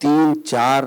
3-4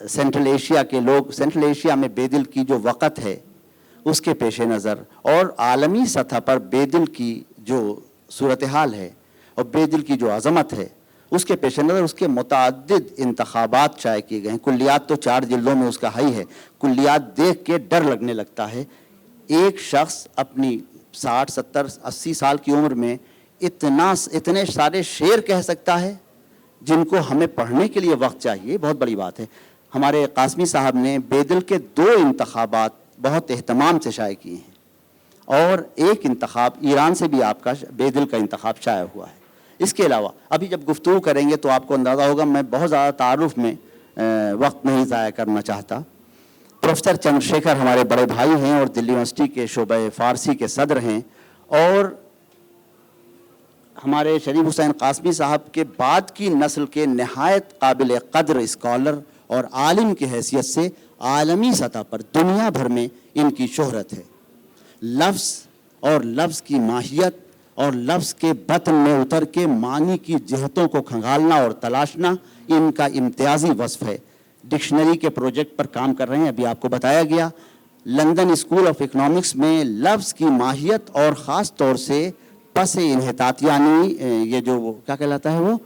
central Asia کے لوگ، central Asia میں بے دل کی جو وقت ہے اس کے پیش نظر اور عالمی سطح پر بے دل کی جو صورتحال ہے اور بے دل کی جو عظمت ہے اس کے پیش نظر اس کے متعدد انتخابات شائع کیے گئے ہیں. کلیات تو 4 جلدوں میں اس کا ہے ہی ہے. کلیات دیکھ کے ڈر لگنے لگتا ہے. ایک شخص اپنی 60 70 80 سال کی عمر میں اتنے سارے شعر کہہ سکتا ہے جن کو ہمیں پڑھنے کے لیے وقت چاہیے. بہت بڑی بات ہے. ہمارے قاسمی صاحب نے بے دل کے 2 انتخابات بہت اہتمام سے شائع کیے ہیں اور ایک انتخاب ایران سے بھی آپ کا بے دل کا انتخاب شائع ہوا ہے. اس کے علاوہ ابھی جب گفتگو کریں گے تو آپ کو اندازہ ہوگا، میں بہت زیادہ تعارف میں وقت نہیں ضائع کرنا چاہتا. پروفیسر چندر شیکھر ہمارے بڑے بھائی ہیں اور دلی یونیورسٹی کے شعبہ فارسی کے صدر ہیں، اور ہمارے شریف حسین قاسمی صاحب کے بعد کی نسل کے نہایت قابل قدر اسکالر اور عالم کی حیثیت سے عالمی سطح پر دنیا بھر میں ان کی شہرت ہے. لفظ اور لفظ کی ماہیت اور لفظ کے بطن میں اتر کے معنی کی جہتوں کو کھنگالنا اور تلاشنا ان کا امتیازی وصف ہے. ڈکشنری کے پروجیکٹ پر کام کر رہے ہیں، ابھی آپ کو بتایا گیا. لندن اسکول آف اکنامکس میں لفظ کی ماہیت اور خاص طور سے پس انحطاط، یعنی یہ جو کیا کہلاتا ہے وہ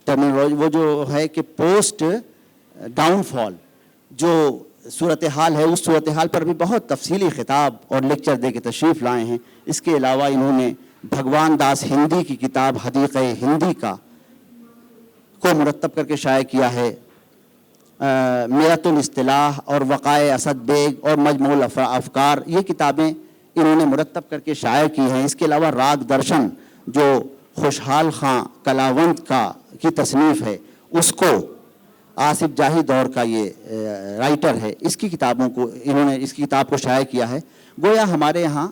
ٹرمینالوجی، وہ جو ہے کہ پوسٹ ڈاؤن فال جو صورتحال ہے، اس صورتحال پر بھی بہت تفصیلی خطاب اور لیکچر دے کے تشریف لائے ہیں. اس کے علاوہ انہوں نے بھگوان داس ہندی کی کتاب حدیقہ ہندی کو مرتب کر کے شائع کیا ہے. میرۃ الاصطلاح اور وقائع اسد بیگ اور مجموع الافکار، یہ کتابیں انہوں نے مرتب کر کے شائع کی ہیں. اس کے علاوہ راگ درشن جو خوشحال خان کلاوند کی تصنیف ہے، اس کو آصف جاہی دور کا یہ رائٹر ہے، اس کی کتابوں کو انہوں نے اس کی کتاب کو شائع کیا ہے. گویا ہمارے ہاں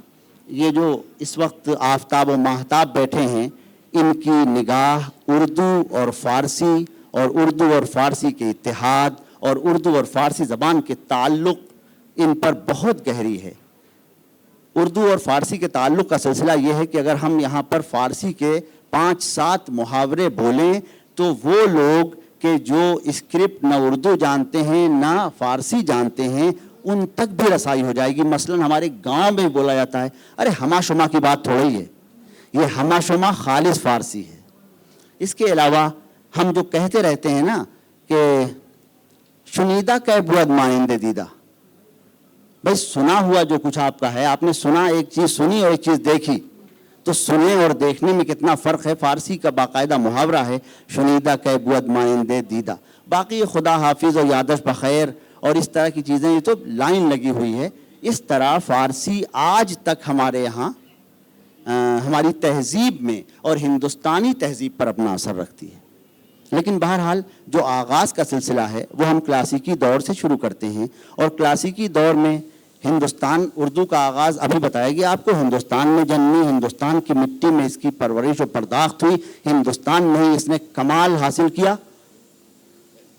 یہ جو اس وقت آفتاب و ماہتاب بیٹھے ہیں، ان کی نگاہ اردو اور فارسی اور اردو اور فارسی کے اتحاد اور اردو اور فارسی زبان کے تعلق ان پر بہت گہری ہے. اردو اور فارسی کے تعلق کا سلسلہ یہ ہے کہ اگر ہم یہاں پر فارسی کے 5-7 محاورے بولیں تو وہ لوگ کہ جو اسکرپٹ نہ اردو جانتے ہیں نہ فارسی جانتے ہیں ان تک بھی رسائی ہو جائے گی. مثلا ہمارے گاؤں میں بولا جاتا ہے، ارے ہما شما کی بات تھوڑی ہے، یہ ہما شما خالص فارسی ہے. اس کے علاوہ ہم جو کہتے رہتے ہیں نا کہ شنیدہ کہ بود مانند دیدہ، بھائی سنا ہوا جو کچھ آپ کا ہے، آپ نے سنا، ایک چیز سنی اور ایک چیز دیکھی، تو سنے اور دیکھنے میں کتنا فرق ہے. فارسی کا باقاعدہ محاورہ ہے شنیدہ کہ بود مانند دیدہ. باقی خدا حافظ اور یادش بخیر اور اس طرح کی چیزیں یہ تو لائن لگی ہوئی ہے. اس طرح فارسی آج تک ہمارے یہاں ہماری تہذیب میں اور ہندوستانی تہذیب پر اپنا اثر رکھتی ہے. لیکن بہرحال جو آغاز کا سلسلہ ہے وہ ہم کلاسیکی دور سے شروع کرتے ہیں، اور کلاسیکی دور میں ہندوستان اردو کا آغاز ابھی بتایا گیا آپ کو. ہندوستان میں جنمی، ہندوستان کی مٹی میں اس کی پرورش و پرداخت ہوئی، ہندوستان میں ہی اس نے کمال حاصل کیا.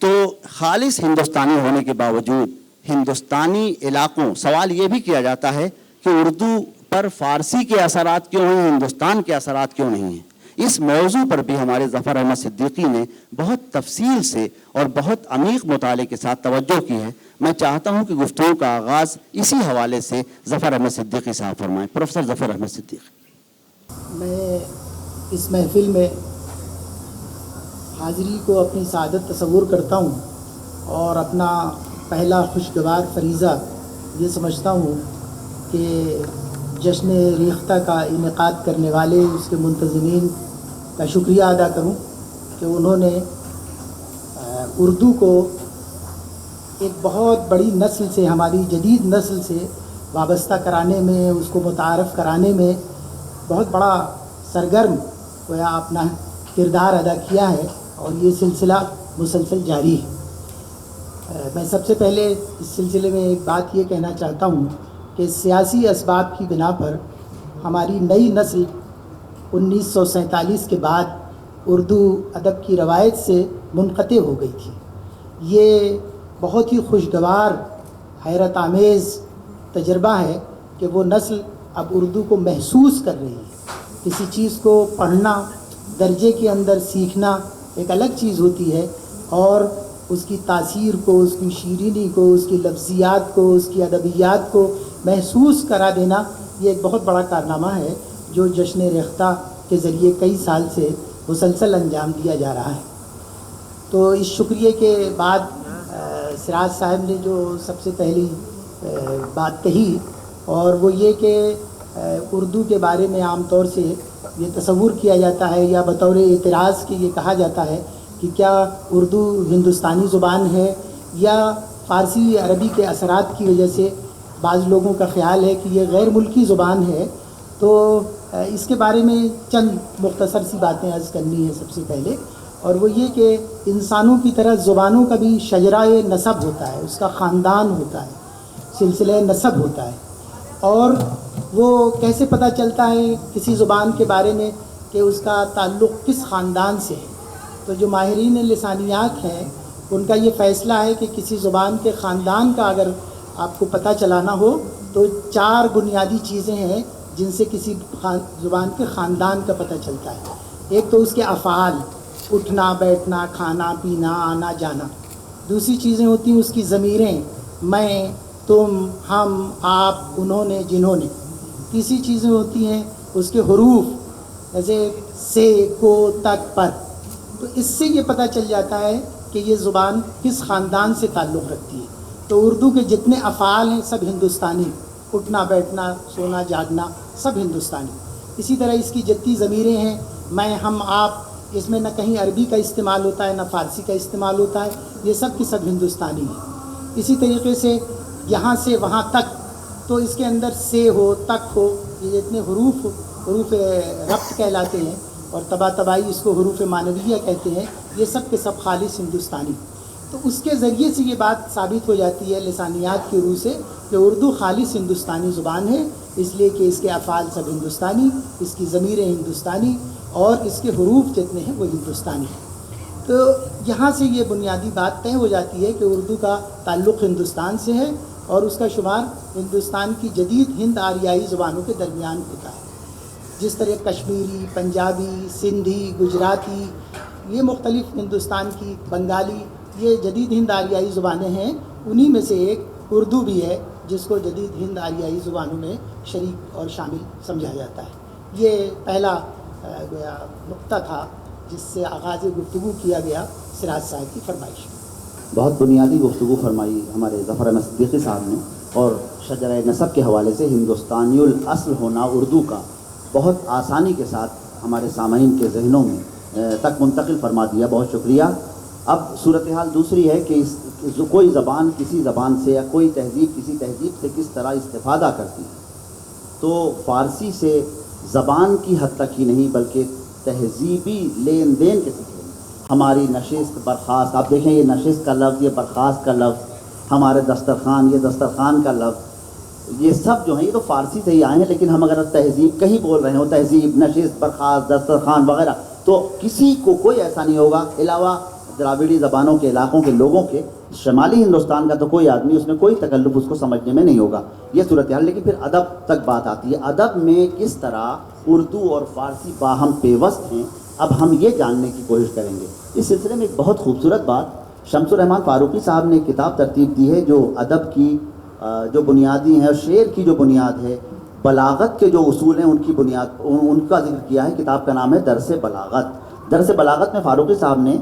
تو خالص ہندوستانی ہونے کے باوجود ہندوستانی علاقوں، سوال یہ بھی کیا جاتا ہے کہ اردو پر فارسی کے اثرات کیوں ہیں، ہندوستان کے اثرات کیوں نہیں ہیں. اس موضوع پر بھی ہمارے ظفر احمد صدیقی نے بہت تفصیل سے اور بہت عمیق مطالعے کے ساتھ توجہ کی ہے. میں چاہتا ہوں کہ گفتگو کا آغاز اسی حوالے سے ظفر احمد صدیقی صاحب فرمائیں. پروفیسر ظفر احمد صدیقی. میں اس محفل میں حاضری کو اپنی سعادت تصور کرتا ہوں اور اپنا پہلا خوشگوار فریضہ یہ سمجھتا ہوں کہ جشن ریختہ کا انعقاد کرنے والے اس کے منتظمین کا شکریہ ادا کروں کہ انہوں نے اردو کو ایک بہت بڑی نسل سے، ہماری جدید نسل سے وابستہ کرانے میں، اس کو متعارف کرانے میں بہت بڑا سرگرم گویا اپنا کردار ادا کیا ہے، اور یہ سلسلہ مسلسل جاری ہے. میں سب سے پہلے اس سلسلے میں ایک بات یہ کہنا چاہتا ہوں کہ سیاسی اسباب کی بنا پر ہماری نئی نسل 1947 کے بعد اردو ادب کی روایت سے منقطع ہو گئی تھی. یہ بہت ہی خوشگوار، حیرت آمیز تجربہ ہے کہ وہ نسل اب اردو کو محسوس کر رہی ہے. کسی چیز کو پڑھنا، درجے کے اندر سیکھنا ایک الگ چیز ہوتی ہے، اور اس کی تاثیر کو، اس کی شیرینی کو، اس کی لفظیات کو، اس کی ادبیات کو محسوس کرا دینا، یہ ایک بہت بڑا کارنامہ ہے جو جشن ریختہ کے ذریعے کئی سال سے مسلسل انجام دیا جا رہا ہے۔ تو اس شکریہ کے بعد سراج صاحب نے جو سب سے پہلی بات کہی، اور وہ یہ کہ اردو کے بارے میں عام طور سے یہ تصور کیا جاتا ہے یا بطور اعتراض کہ یہ کہا جاتا ہے کہ کیا اردو ہندوستانی زبان ہے یا فارسی عربی کے اثرات کی وجہ سے بعض لوگوں کا خیال ہے کہ یہ غیر ملکی زبان ہے۔ تو اس کے بارے میں چند مختصر سی باتیں عرض کرنی ہیں سب سے پہلے، اور وہ یہ کہ انسانوں کی طرح زبانوں کا بھی شجرہ نسب ہوتا ہے، اس کا خاندان ہوتا ہے، سلسلہ نسب ہوتا ہے، اور وہ کیسے پتہ چلتا ہے کسی زبان کے بارے میں کہ اس کا تعلق کس خاندان سے ہے؟ تو جو ماہرین لسانیات ہیں ان کا یہ فیصلہ ہے کہ کسی زبان کے خاندان کا اگر آپ کو پتہ چلانا ہو تو 4 بنیادی چیزیں ہیں جن سے کسی زبان کے خاندان کا پتہ چلتا ہے۔ ایک تو اس کے افعال، اٹھنا بیٹھنا، کھانا پینا، آنا جانا۔ دوسری چیزیں ہوتی ہیں اس کی ضمیریں، میں، تم، ہم، آپ، انہوں نے، جنہوں نے۔ تیسری چیزیں ہوتی ہیں اس کے حروف، جیسے سے، کو، تک، پر۔ تو اس سے یہ پتہ چل جاتا ہے کہ یہ زبان کس خاندان سے تعلق رکھتی ہے۔ تو اردو کے جتنے افعال ہیں سب ہندوستانی، اٹھنا بیٹھنا، سونا جاگنا، سب ہندوستانی۔ اسی طرح اس کی جتنی ضمیریں ہیں، میں، ہم، آپ، اس میں نہ کہیں عربی کا استعمال ہوتا ہے نہ فارسی کا استعمال ہوتا ہے، یہ سب کی سب ہندوستانی ہیں۔ اسی طریقے سے یہاں سے وہاں تک، تو اس کے اندر سے ہو، تک ہو، یہ جتنے حروف ربط کہلاتے ہیں، اور طبع طبائی اس کو حروف معنویہ کہتے ہیں، یہ سب کے سب خالص ہندوستانی۔ تو اس کے ذریعے سے یہ بات ثابت ہو جاتی ہے لسانیات کی روح سے کہ اردو خالص ہندوستانی زبان ہے، اس لیے کہ اس کے افعال سب ہندوستانی، اس کی ضمیریں ہندوستانی، اور اس کے حروف جتنے ہیں وہ ہندوستانی ہیں۔ تو یہاں سے یہ بنیادی بات طے ہو جاتی ہے کہ اردو کا تعلق ہندوستان سے ہے، اور اس کا شمار ہندوستان کی جدید ہند آریائی زبانوں کے درمیان ہوتا ہے۔ جس طرح کشمیری، پنجابی، سندھی، گجراتی، یہ مختلف ہندوستان کی، بنگالی، یہ جدید ہند آریائی زبانیں ہیں، انہی میں سے ایک اردو بھی ہے جس کو جدید ہند آریائی زبانوں میں شریک اور شامل سمجھا جاتا ہے۔ یہ پہلا گویا نقطہ تھا جس سے آغاز گفتگو کیا گیا سراج صاحب کی فرمائش۔ بہت بنیادی گفتگو فرمائی ہمارے ظفر احمد صدیقی صاحب نے، اور شجرہ نسب کے حوالے سے ہندوستانی الاصل ہونا اردو کا بہت آسانی کے ساتھ ہمارے سامعین کے ذہنوں میں تک منتقل فرما دیا۔ بہت شکریہ۔ اب صورتحال دوسری ہے کہ کوئی زبان کسی زبان سے یا کوئی تہذیب کسی تہذیب سے کس طرح استفادہ کرتی ہے۔ تو فارسی سے زبان کی حد تک ہی نہیں بلکہ تہذیبی لین دین کے سلسلے میں ہماری نشست، برخاست، آپ دیکھیں یہ نشست کا لفظ، یہ برخاست کا لفظ، ہمارے دسترخوان، یہ دسترخوان کا لفظ، یہ سب جو ہیں یہ تو فارسی سے ہی آئے ہیں، لیکن ہم اگر تہذیب کہیں بول رہے ہوں، تہذیب، نشست، برخاست، دسترخوان وغیرہ، تو کسی کو کوئی ایسا نہیں ہوگا علاوہ دراوڑی زبانوں کے علاقوں کے لوگوں کے، شمالی ہندوستان کا تو کوئی آدمی اس میں کوئی تکلف اس کو سمجھنے میں نہیں ہوگا، یہ صورتحال۔ لیکن پھر ادب تک بات آتی ہے، ادب میں کس طرح اردو اور فارسی باہم پیوست ہیں، اب ہم یہ جاننے کی کوشش کریں گے۔ اس سلسلے میں ایک بہت خوبصورت بات شمس الرحمان فاروقی صاحب نے کتاب ترتیب دی ہے جو ادب کی جو بنیادی ہیں، اور شعر کی جو بنیاد ہے، بلاغت کے جو اصول ہیں ان کی بنیاد، ان کا ذکر کیا ہے۔ کتاب کا نام ہے درس بلاغت۔ درس بلاغت میں فاروقی صاحب نے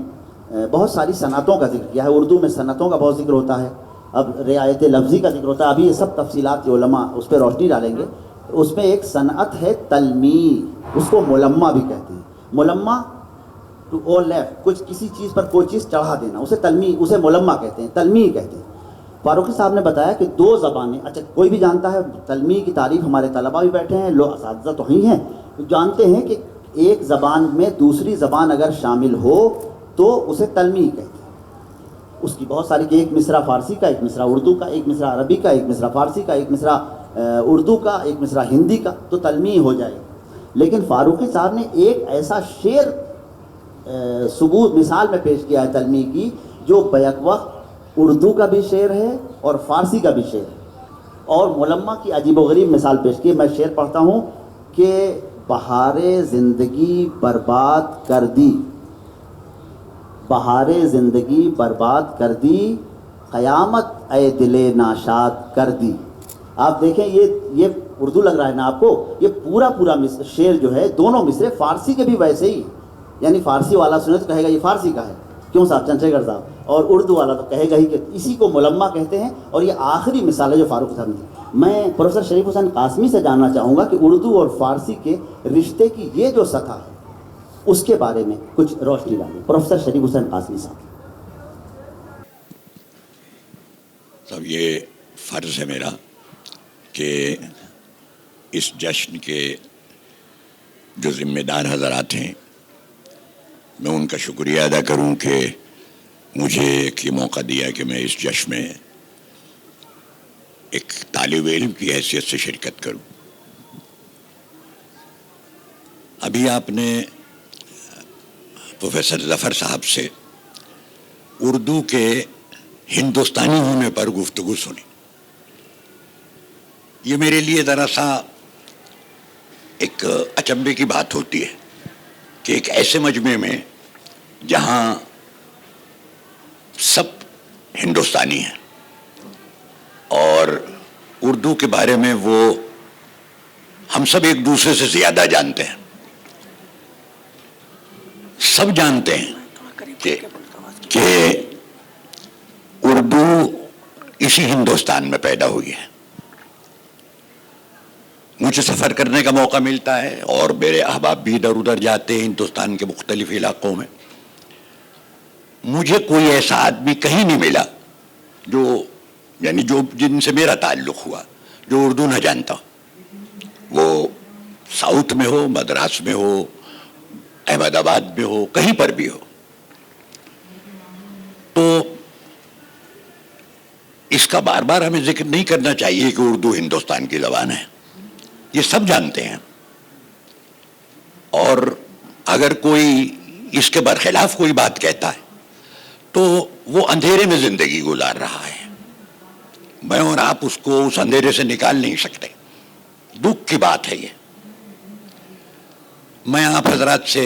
بہت ساری صنعتوں کا ذکر کیا ہے۔ اردو میں صنعتوں کا بہت ذکر ہوتا ہے، اب رعایت لفظی کا ذکر ہوتا ہے، ابھی یہ سب تفصیلات کے علماء اس پہ روشنی ڈالیں گے۔ اس میں ایک صنعت ہے تلمیع، اس کو ملمہ بھی کہتے ہیں۔ ملمہ ٹو او لیفٹ، کچھ کسی چیز پر کوئی چیز چڑھا دینا، اسے تلمیع، اسے ملمہ کہتے ہیں، تلمیع کہتے ہیں۔ فاروقی صاحب نے بتایا کہ 2 زبانیں، اچھا کوئی بھی جانتا ہے تلمیع کی تعریف، ہمارے طلباء بھی بیٹھے ہیں، لوگ اساتذہ تو ہی ہیں، جانتے ہیں کہ ایک زبان میں دوسری زبان اگر شامل ہو تو اسے تلمیع کہتے ہیں۔ اس کی بہت ساری، کہ ایک مصرع فارسی کا، ایک مصرع اردو کا، ایک مصرع عربی کا، ایک مصرع فارسی کا، ایک مصرع اردو کا، ایک مصرع ہندی کا، تو تلمیع ہو جائے گا۔ لیکن فاروقی صاحب نے ایک ایسا شعر ثبوت مثال میں پیش کیا ہے تلمیع کی، جو بیک وقت اردو کا بھی شعر ہے اور فارسی کا بھی شعر ہے، اور ملمہ کی عجیب و غریب مثال پیش کی ہے۔ میں شعر پڑھتا ہوں کہ بہار زندگی برباد کر دی، بہار زندگی برباد کر دی، قیامت اے دل ناشاد کر دی. آپ دیکھیں یہ اردو لگ رہا ہے نا آپ کو، یہ پورا شعر جو ہے دونوں مصرے فارسی کے بھی ویسے ہی، یعنی فارسی والا سنے تو کہے گا یہ فارسی کا ہے، کیوں صاحب چنچیگڑھ صاحب، اور اردو والا تو کہے گا ہی کہ اسی کو ملمہ کہتے ہیں. اور یہ آخری مثال ہے جو فاروق صاحب نے. میں پروفیسر شریف حسین قاسمی سے جاننا چاہوں گا کہ اردو اور فارسی کے رشتے کی یہ جو سطح ہے اس کے بارے میں کچھ روشنی ڈالیں. پروفیسر شریف حسین قاسمی صاحب. سب یہ فرض ہے میرا کہ اس جشن کے جو ذمہ دار حضرات ہیں میں ان کا شکریہ ادا کروں کہ مجھے ایک یہ موقع دیا کہ میں اس جشن میں ایک طالب علم کی حیثیت سے شرکت کروں. ابھی آپ نے پروفیسر ظفر صاحب سے اردو کے ہندوستانی ہونے پر گفتگو سنی. یہ میرے لیے ذرا سا ایک اچنبے کی بات ہوتی ہے کہ ایک ایسے مجمع میں جہاں سب ہندوستانی ہیں اور اردو کے بارے میں وہ ہم سب ایک دوسرے سے زیادہ جانتے ہیں، سب جانتے ہیں کہ اردو اسی ہندوستان میں پیدا ہوئی ہے. مجھے سفر کرنے کا موقع ملتا ہے اور میرے احباب بھی ادھر ادھر جاتے ہیں ہندوستان کے مختلف علاقوں میں. مجھے کوئی ایسا آدمی کہیں نہیں ملا جو جن سے میرا تعلق ہوا جو اردو نہ جانتا. وہ ساؤتھ میں ہو، مدراس میں ہو، احمد آباد میں ہو، کہیں پر بھی ہو. تو اس کا بار بار ہمیں ذکر نہیں کرنا چاہیے کہ اردو ہندوستان کی زبان ہے، یہ سب جانتے ہیں. اور اگر کوئی اس کے برخلاف کوئی بات کہتا ہے تو وہ اندھیرے میں زندگی گزار رہا ہے. میں اور آپ اس کو اس اندھیرے سے نکال نہیں سکتے. دکھ کی بات ہے یہ. میں آپ حضرات سے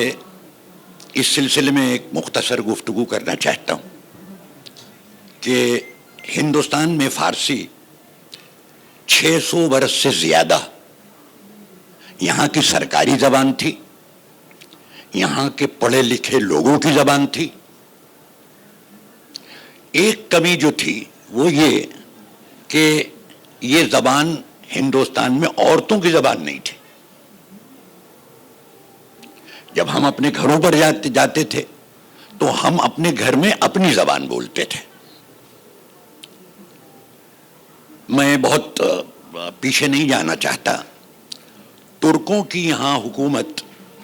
اس سلسلے میں ایک مختصر گفتگو کرنا چاہتا ہوں کہ ہندوستان میں فارسی 600 برس سے زیادہ یہاں کی سرکاری زبان تھی، یہاں کے پڑھے لکھے لوگوں کی زبان تھی. ایک کمی جو تھی وہ یہ کہ یہ زبان ہندوستان میں عورتوں کی زبان نہیں تھی. جب ہم اپنے گھروں پر جاتے تھے تو ہم اپنے گھر میں اپنی زبان بولتے تھے. میں بہت پیچھے نہیں جانا چاہتا. ترکوں کی یہاں حکومت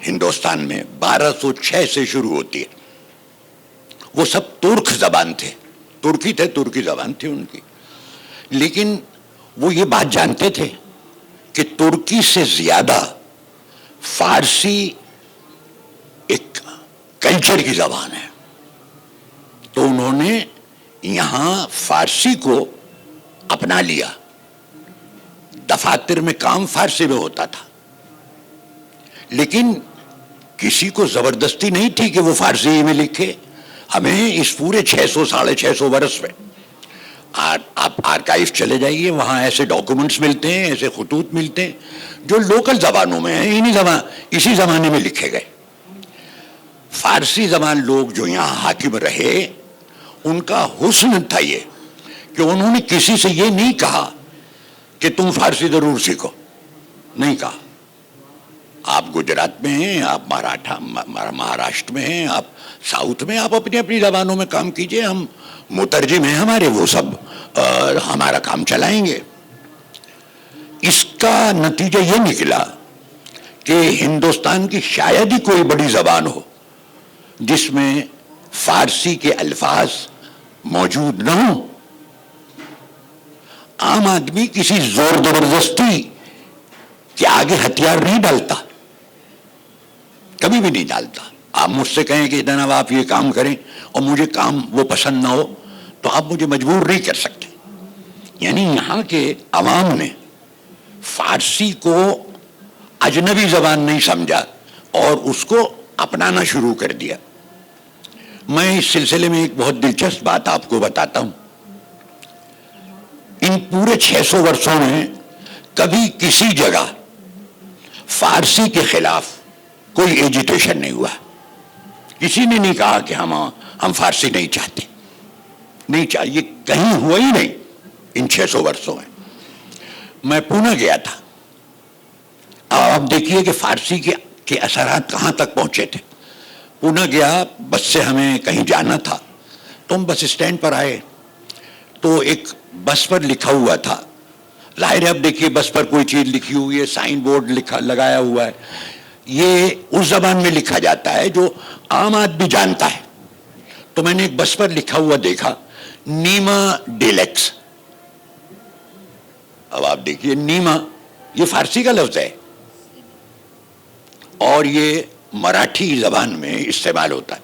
ہندوستان میں 1206 سے شروع ہوتی ہے. وہ سب ترک زبان تھے، ترکی تھے، ترکی زبان تھی ان کی. لیکن وہ یہ بات جانتے تھے کہ ترکی سے زیادہ فارسی ایک کلچر کی زبان ہے. تو انہوں نے یہاں فارسی کو اپنا لیا. دفاتر میں کام فارسی میں ہوتا تھا، لیکن کسی کو زبردستی نہیں تھی کہ وہ فارسی میں لکھے. ہمیں اس پورے 600-650 برس میں آپ آرکائیو چلے جائیے، وہاں ایسے ڈاکومنٹس ملتے ہیں، ایسے خطوط ملتے ہیں جو لوکل زبانوں میں ہیں، اسی زمانے میں لکھے گئے. فارسی زبان لوگ جو یہاں حاکم رہے ان کا حسن تھا یہ کہ انہوں نے کسی سے یہ نہیں کہا کہ تم فارسی ضرور سیکھو. نہیں کہا. آپ گجرات میں ہیں، آپ مہاراشٹر میں ہیں، آپ ساؤتھ میں، آپ اپنی اپنی زبانوں میں کام کیجئے. ہم مترجم ہیں ہمارے، وہ سب ہمارا کام چلائیں گے. اس کا نتیجہ یہ نکلا کہ ہندوستان کی شاید ہی کوئی بڑی زبان ہو جس میں فارسی کے الفاظ موجود نہ ہوں. عام آدمی کسی زور زبردستی کے آگے ہتھیار نہیں ڈالتا، کبھی بھی نہیں ڈالتا. آپ مجھ سے کہیں کہ جناب آپ یہ کام کریں اور مجھے کام وہ پسند نہ ہو تو آپ مجھے مجبور نہیں کر سکتے. یعنی یہاں کے عوام نے فارسی کو اجنبی زبان نہیں سمجھا اور اس کو اپنانا شروع کر دیا. میں اس سلسلے میں ایک بہت دلچسپ بات آپ کو بتاتا ہوں. ان پورے 600 برسوں میں کبھی کسی جگہ فارسی کے خلاف کوئی ایجیٹیشن نہیں ہوا. کسی نے نہیں کہا کہ ہم فارسی نہیں چاہتے. نہیں چاہیے، کہیں ہوا ہی نہیں ان 600 برسوں میں. میں پونا گیا تھا. آپ دیکھیے کہ فارسی کے اثرات کہاں تک پہنچے تھے. پونا گیا، بس سے ہمیں کہیں جانا تھا، تو ہم بس اسٹینڈ پر آئے تو ایک بس پر لکھا ہوا تھا. ظاہر ہے اب دیکھیے بس پر کوئی چیز لکھی ہوئی ہے، سائن بورڈ لگایا ہوا ہے، یہ اس زبان میں لکھا جاتا ہے جو عام آدمی جانتا ہے. تو میں نے ایک بس پر لکھا ہوا دیکھا، نیما ڈیلیکس. اب آپ دیکھیے نیما یہ فارسی کا لفظ ہے اور یہ مراٹھی زبان میں استعمال ہوتا ہے.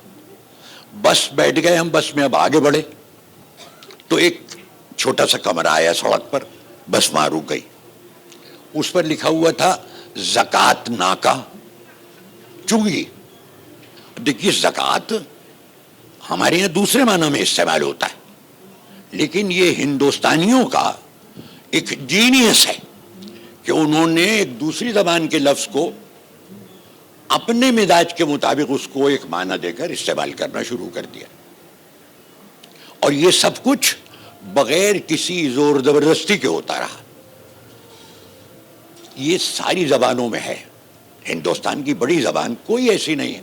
بس بیٹھ گئے ہم، بس میں اب آگے بڑھے تو ایک چھوٹا سا کمرہ آیا سڑک پر، بس وہاں رک گئی. اس پر لکھا ہوا تھا زکات ناکا چنگی. دیکھیے زکات ہمارے یہاں دوسرے معنی میں استعمال ہوتا ہے، لیکن یہ ہندوستانیوں کا ایک جینیس ہے کہ انہوں نے ایک دوسری زبان کے لفظ کو اپنے مزاج کے مطابق اس کو ایک معنی دے کر استعمال کرنا شروع کر دیا. اور یہ سب کچھ بغیر کسی زور زبردستی کے ہوتا رہا. یہ ساری زبانوں میں ہے. ہندوستان کی بڑی زبان کوئی ایسی نہیں ہے.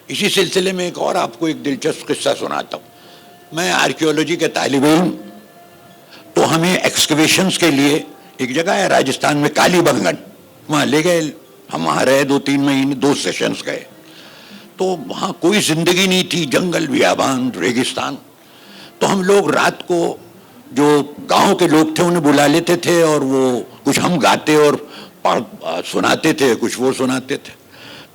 اسی سلسلے میں ایک اور آپ کو ایک دلچسپ قصہ سناتا ہوں. میں آرکیولوجی کے طالب علم، تو ہمیں ایکسکیویشنز کے لیے ایک جگہ ہے راجستھان میں کالی بنگن، وہاں لے گئے. ہم وہاں رہے 2-3 مہینے، 2 سیشنز گئے. تو وہاں کوئی زندگی نہیں تھی، جنگل بیابان ریگستان. تو ہم لوگ رات کو جو گاؤں کے لوگ تھے انہیں بلا لیتے تھے اور وہ کچھ ہم گاتے اور سناتے تھے، کچھ وہ سناتے تھے.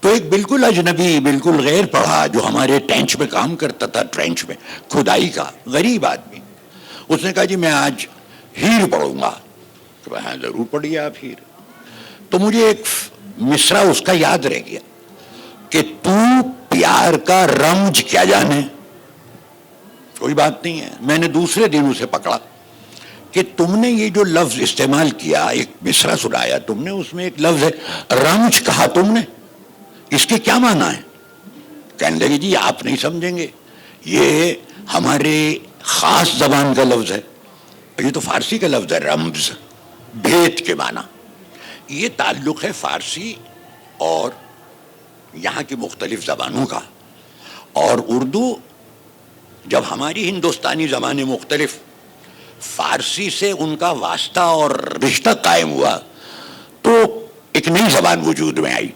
تو ایک بالکل اجنبی، بالکل غیر پڑھا جو ہمارے ٹینچ میں کام کرتا تھا، ٹرینچ میں کھدائی کا غریب آدمی، اس نے کہا جی میں آج ہیر پڑھوں گا. کہ ہاں ضرور پڑھیے آپ ہیر. تو مجھے ایک مصرع اس کا یاد رہ گیا کہ تو پیار کا رمج کیا جانے. کوئی بات نہیں ہے. میں نے دوسرے دن اسے پکڑا کہ تم نے یہ جو لفظ استعمال کیا، ایک مصرع سنایا تم نے، اس میں ایک لفظ ہے رمج کہا تم نے، اس کے کیا معنی ہے؟ کہنے لگے جی آپ نہیں سمجھیں گے، یہ ہمارے خاص زبان کا لفظ ہے. یہ تو فارسی کا لفظ ہے رمز، بھید کے معنی. یہ تعلق ہے فارسی اور یہاں کی مختلف زبانوں کا. اور اردو جب ہماری ہندوستانی زبانیں مختلف، فارسی سے ان کا واسطہ اور رشتہ قائم ہوا تو ایک نئی زبان وجود میں آئی.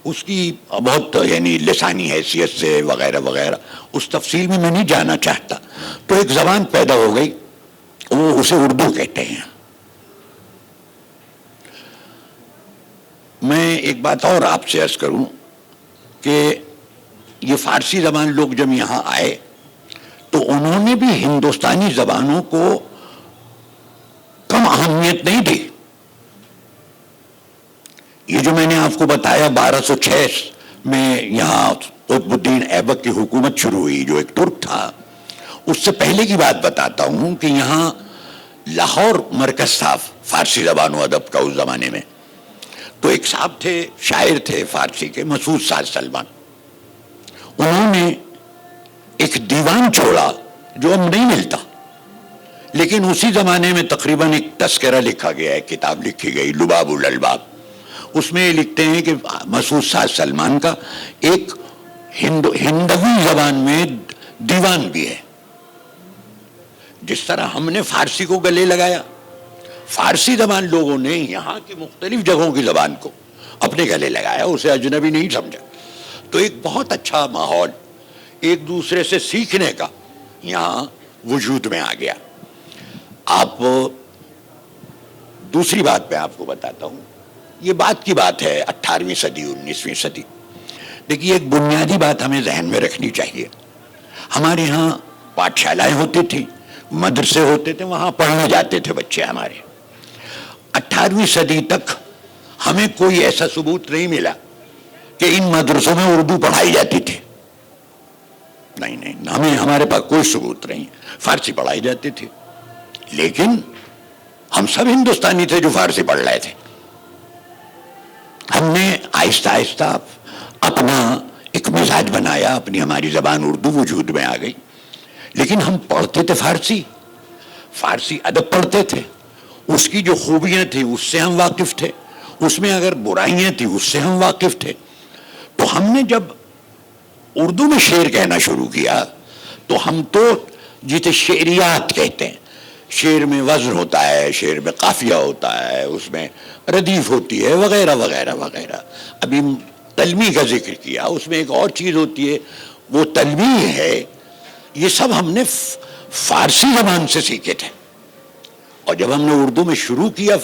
اس کی بہت یعنی لسانی حیثیت سے وغیرہ وغیرہ اس تفصیل میں نہیں جانا چاہتا. تو ایک زبان پیدا ہو گئی، وہ اسے اردو کہتے ہیں. میں ایک بات اور آپ سے عرض کروں کہ یہ فارسی زبان لوگ جب یہاں آئے تو انہوں نے بھی ہندوستانی زبانوں کو کم اہمیت نہیں دی. یہ جو میں نے آپ کو بتایا 1206 میں یہاں قطب الدین ایبک کی حکومت شروع ہوئی جو ایک ترک تھا، اس سے پہلے کی بات بتاتا ہوں کہ یہاں لاہور مرکز تھا فارسی زبان و ادب کا اس زمانے میں. تو ایک صاحب تھے، شاعر تھے فارسی کے، مسعود سعد سلمان. انہوں نے ایک دیوان چھوڑا جو اب نہیں ملتا، لیکن اسی زمانے میں تقریباً ایک تذکرہ لکھا گیا ہے، کتاب لکھی گئی لباب الالباب. اس میں یہ لکھتے ہیں کہ مسعود سعد سلمان کا ایک ہندوی زبان میں دیوان بھی ہے. جس طرح ہم نے فارسی کو گلے لگایا، فارسی زبان لوگوں نے یہاں کی مختلف جگہوں کی زبان کو اپنے گلے لگایا، اسے اجنبی نہیں سمجھا. تو ایک بہت اچھا ماحول ایک دوسرے سے سیکھنے کا یہاں وجود میں آ گیا. آپ دوسری بات میں آپ کو بتاتا ہوں، یہ بات کی بات ہے 18ویں صدی 19ویں صدی. دیکھیے ایک بنیادی بات ہمیں ذہن میں رکھنی چاہیے. ہمارے یہاں پاٹھشالائیں ہوتی تھیں، مدرسے ہوتے تھے، وہاں پڑھنے جاتے تھے بچے ہمارے. 18ویں صدی تک ہمیں کوئی ایسا ثبوت نہیں ملا کہ ان مدرسوں میں اردو پڑھائی جاتی تھی. نہیں ہمارے پاس کوئی ثبوت نہیں. فارسی پڑھائی جاتی تھی, لیکن ہم سب ہندوستانی تھے جو فارسی پڑھ رہے تھے. ہم نے آہستہ آہستہ اپنا ایک مزاج بنایا, ہماری زبان اردو وجود میں آ گئی, لیکن ہم پڑھتے تھے فارسی ادب پڑھتے تھے. اس کی جو خوبیاں تھیں اس سے ہم واقف تھے, اس میں اگر برائیاں تھیں اس سے ہم واقف تھے. تو ہم نے جب اردو میں شعر کہنا شروع کیا تو ہم تو جسے شعریات کہتے ہیں, شعر میں وزن ہوتا ہے, شعر میں قافیہ ہوتا ہے, اس میں ردیف ہوتی ہے وغیرہ وغیرہ وغیرہ. ابھی تلمی کا ذکر کیا, اس میں ایک اور چیز ہوتی ہے وہ تلمی ہے. یہ سب ہم نے فارسی زبان سے سیکھے تھے, اور جب ہم نے اردو میں شروع کیا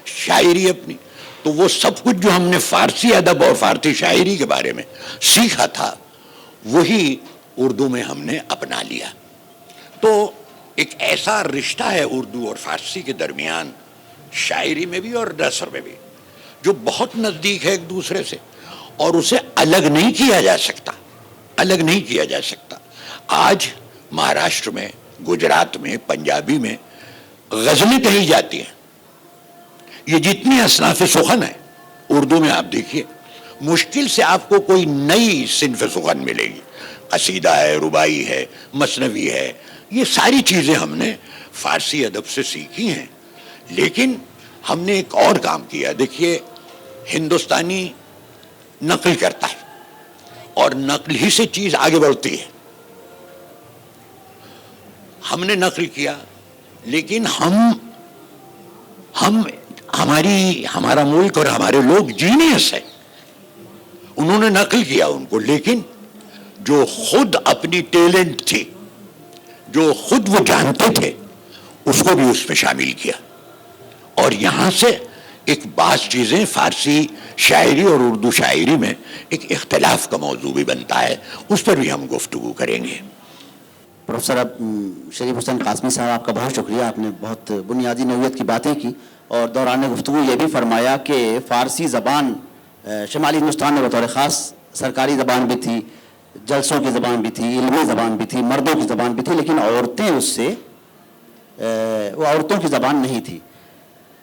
شاعری اپنی, تو وہ سب کچھ جو ہم نے فارسی ادب اور فارسی شاعری کے بارے میں سیکھا تھا وہی اردو میں ہم نے اپنا لیا. تو ایک ایسا رشتہ ہے اردو اور فارسی کے درمیان, شاعری میں بھی اور نثر میں بھی, جو بہت نزدیک ہے ایک دوسرے سے, اور اسے الگ نہیں کیا جا سکتا. آج مہاراشٹر میں, گجرات میں, پنجابی میں غزلیں کہی جاتی ہیں. یہ جتنی اصناف سخن ہے اردو میں آپ دیکھیے, مشکل سے آپ کو کوئی نئی صنف سخن ملے گی. قصیدہ ہے, ربائی ہے, مثنوی ہے, یہ ساری چیزیں ہم نے فارسی ادب سے سیکھی ہیں. لیکن ہم نے ایک اور کام کیا. دیکھیے, ہندوستانی نقل کرتا ہے اور نقل ہی سے چیز آگے بڑھتی ہے. ہم نے نقل کیا, لیکن ہمارا ملک اور ہمارے لوگ جینیس ہے, انہوں نے نقل کیا ان کو, لیکن جو خود اپنی ٹیلنٹ تھی, جو خود وہ جانتے تھے, اس کو بھی اس میں شامل کیا. اور یہاں سے ایک بعض چیزیں فارسی شاعری اور اردو شاعری میں ایک اختلاف کا موضوع بھی بنتا ہے, اس پر بھی ہم گفتگو کریں گے. پروفیسر شریف حسین قاسمی صاحب, آپ کا بہت شکریہ. آپ نے بہت بنیادی نوعیت کی باتیں کی, اور دوران گفتگو یہ بھی فرمایا کہ فارسی زبان شمالی ہندوستان میں بطور خاص سرکاری زبان بھی تھی, جلسوں کی زبان بھی تھی, علمی زبان بھی تھی, مردوں کی زبان بھی تھی, لیکن عورتیں اس سے وہ عورتوں کی زبان نہیں تھی.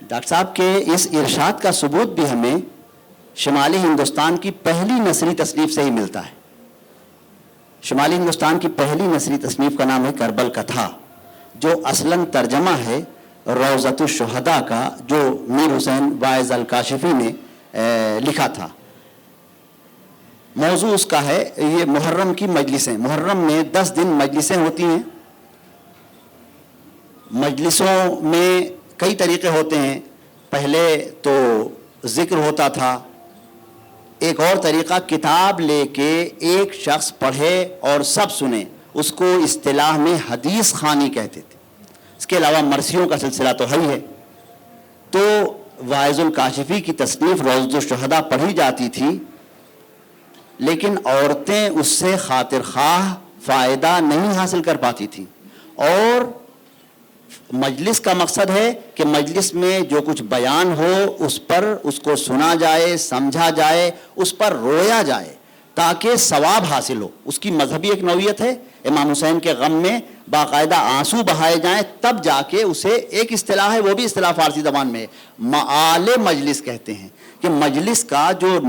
ڈاکٹر صاحب کے اس ارشاد کا ثبوت بھی ہمیں شمالی ہندوستان کی پہلی نثری تصنیف سے ہی ملتا ہے. شمالی ہندوستان کی پہلی نثری تصنیف کا نام ہے کربل کتھا, جو اصلاً ترجمہ ہے روضۃ الشہداء کا, جو میر حسین واعظ الکاشفی نے لکھا تھا. موضوع اس کا ہے یہ محرم کی مجلسیں. محرم میں 10 دن مجلسیں ہوتی ہیں. مجلسوں میں کئی طریقے ہوتے ہیں. پہلے تو ذکر ہوتا تھا, ایک اور طریقہ کتاب لے کے ایک شخص پڑھے اور سب سنے, اس کو اصطلاح میں حدیث خوانی کہتے تھے. اس کے علاوہ مرثیوں کا سلسلہ تو ہے ہی ہے. تو واعظ الکاشفی کی تصنیف روضۃ الشہداء پڑھی جاتی تھی, لیکن عورتیں اس سے خاطر خواہ فائدہ نہیں حاصل کر پاتی تھیں. اور مجلس کا مقصد ہے کہ مجلس میں جو کچھ بیان ہو اس پر اس کو سنا جائے, سمجھا جائے, اس پر رویا جائے تاکہ ثواب حاصل ہو. اس کی مذہبی ایک نوعیت ہے. امام حسین کے غم میں باقاعدہ آنسو بہائے جائیں, تب جا کے اسے ایک اصطلاح ہے, وہ بھی اصطلاح فارسی زبان میں ہے, معال مجلس کہتے ہیں. کہ مجلس کا جو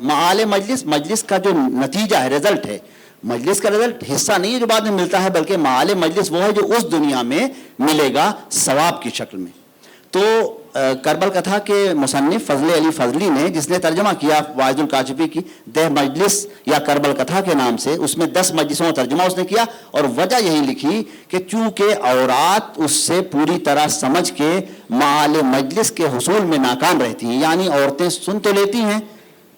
معال مجلس کا جو نتیجہ ہے, رزلٹ ہے. مجلس کا رزلٹ حصہ نہیں ہے جو بعد میں ملتا ہے, بلکہ معال مجلس وہ ہے جو اس دنیا میں ملے گا ثواب کی شکل میں. تو کربل کتھا کے مصنف فضل علی فضلی نے, جس نے ترجمہ کیا واعظ الکاشفی کی دہ مجلس یا کربل کتھا کے نام سے, اس میں 10 مجلسوں کا ترجمہ اس نے کیا, اور وجہ یہی لکھی کہ چونکہ عورات اس سے پوری طرح سمجھ کے معال مجلس کے حصول میں ناکام رہتی ہیں. یعنی عورتیں سن تو لیتی ہیں,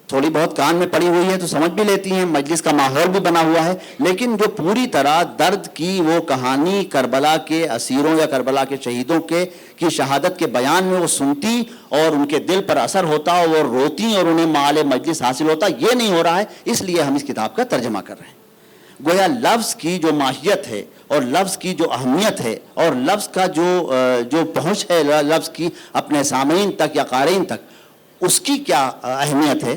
تھوڑی بہت کان میں پڑی ہوئی ہے تو سمجھ بھی لیتی ہیں, مجلس کا ماحول بھی بنا ہوا ہے, لیکن جو پوری طرح درد کی وہ کہانی کربلا کے اسیروں یا کربلا کے شہیدوں کی شہادت کے بیان میں وہ سنتی اور ان کے دل پر اثر ہوتا, اور وہ روتی اور انہیں معال مجلس حاصل ہوتا, یہ نہیں ہو رہا ہے. اس لیے ہم اس کتاب کا ترجمہ کر رہے ہیں. گویا لفظ کی جو ماہیت ہے اور لفظ کی جو اہمیت ہے اور لفظ کا جو پہنچ ہے لفظ کی اپنے سامعین تک یا قارئین تک, اس کی کیا اہمیت ہے,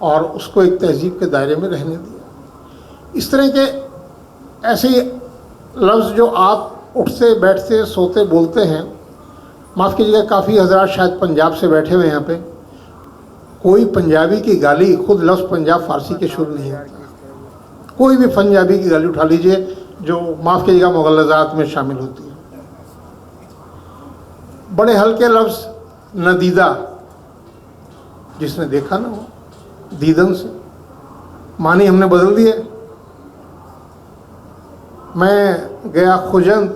اور اس کو ایک تہذیب کے دائرے میں رہنے دیا. اس طرح کے ایسے لفظ جو آپ اٹھتے بیٹھتے سوتے بولتے ہیں, معاف کیجیے گا کافی حضرات شاید پنجاب سے بیٹھے ہوئے ہیں یہاں پہ, کوئی پنجابی کی گالی, خود لفظ پنجاب فارسی کے شروع نہیں ہوتا. کوئی بھی پنجابی کی گالی اٹھا لیجئے جو معاف کیجیے گا مغلظات میں شامل ہوتی ہے. بڑے ہلکے لفظ ندیدہ, جس نے دیکھا نہ ہو, دیدن سے معنی ہم نے بدل دیے. میں گیا خوجند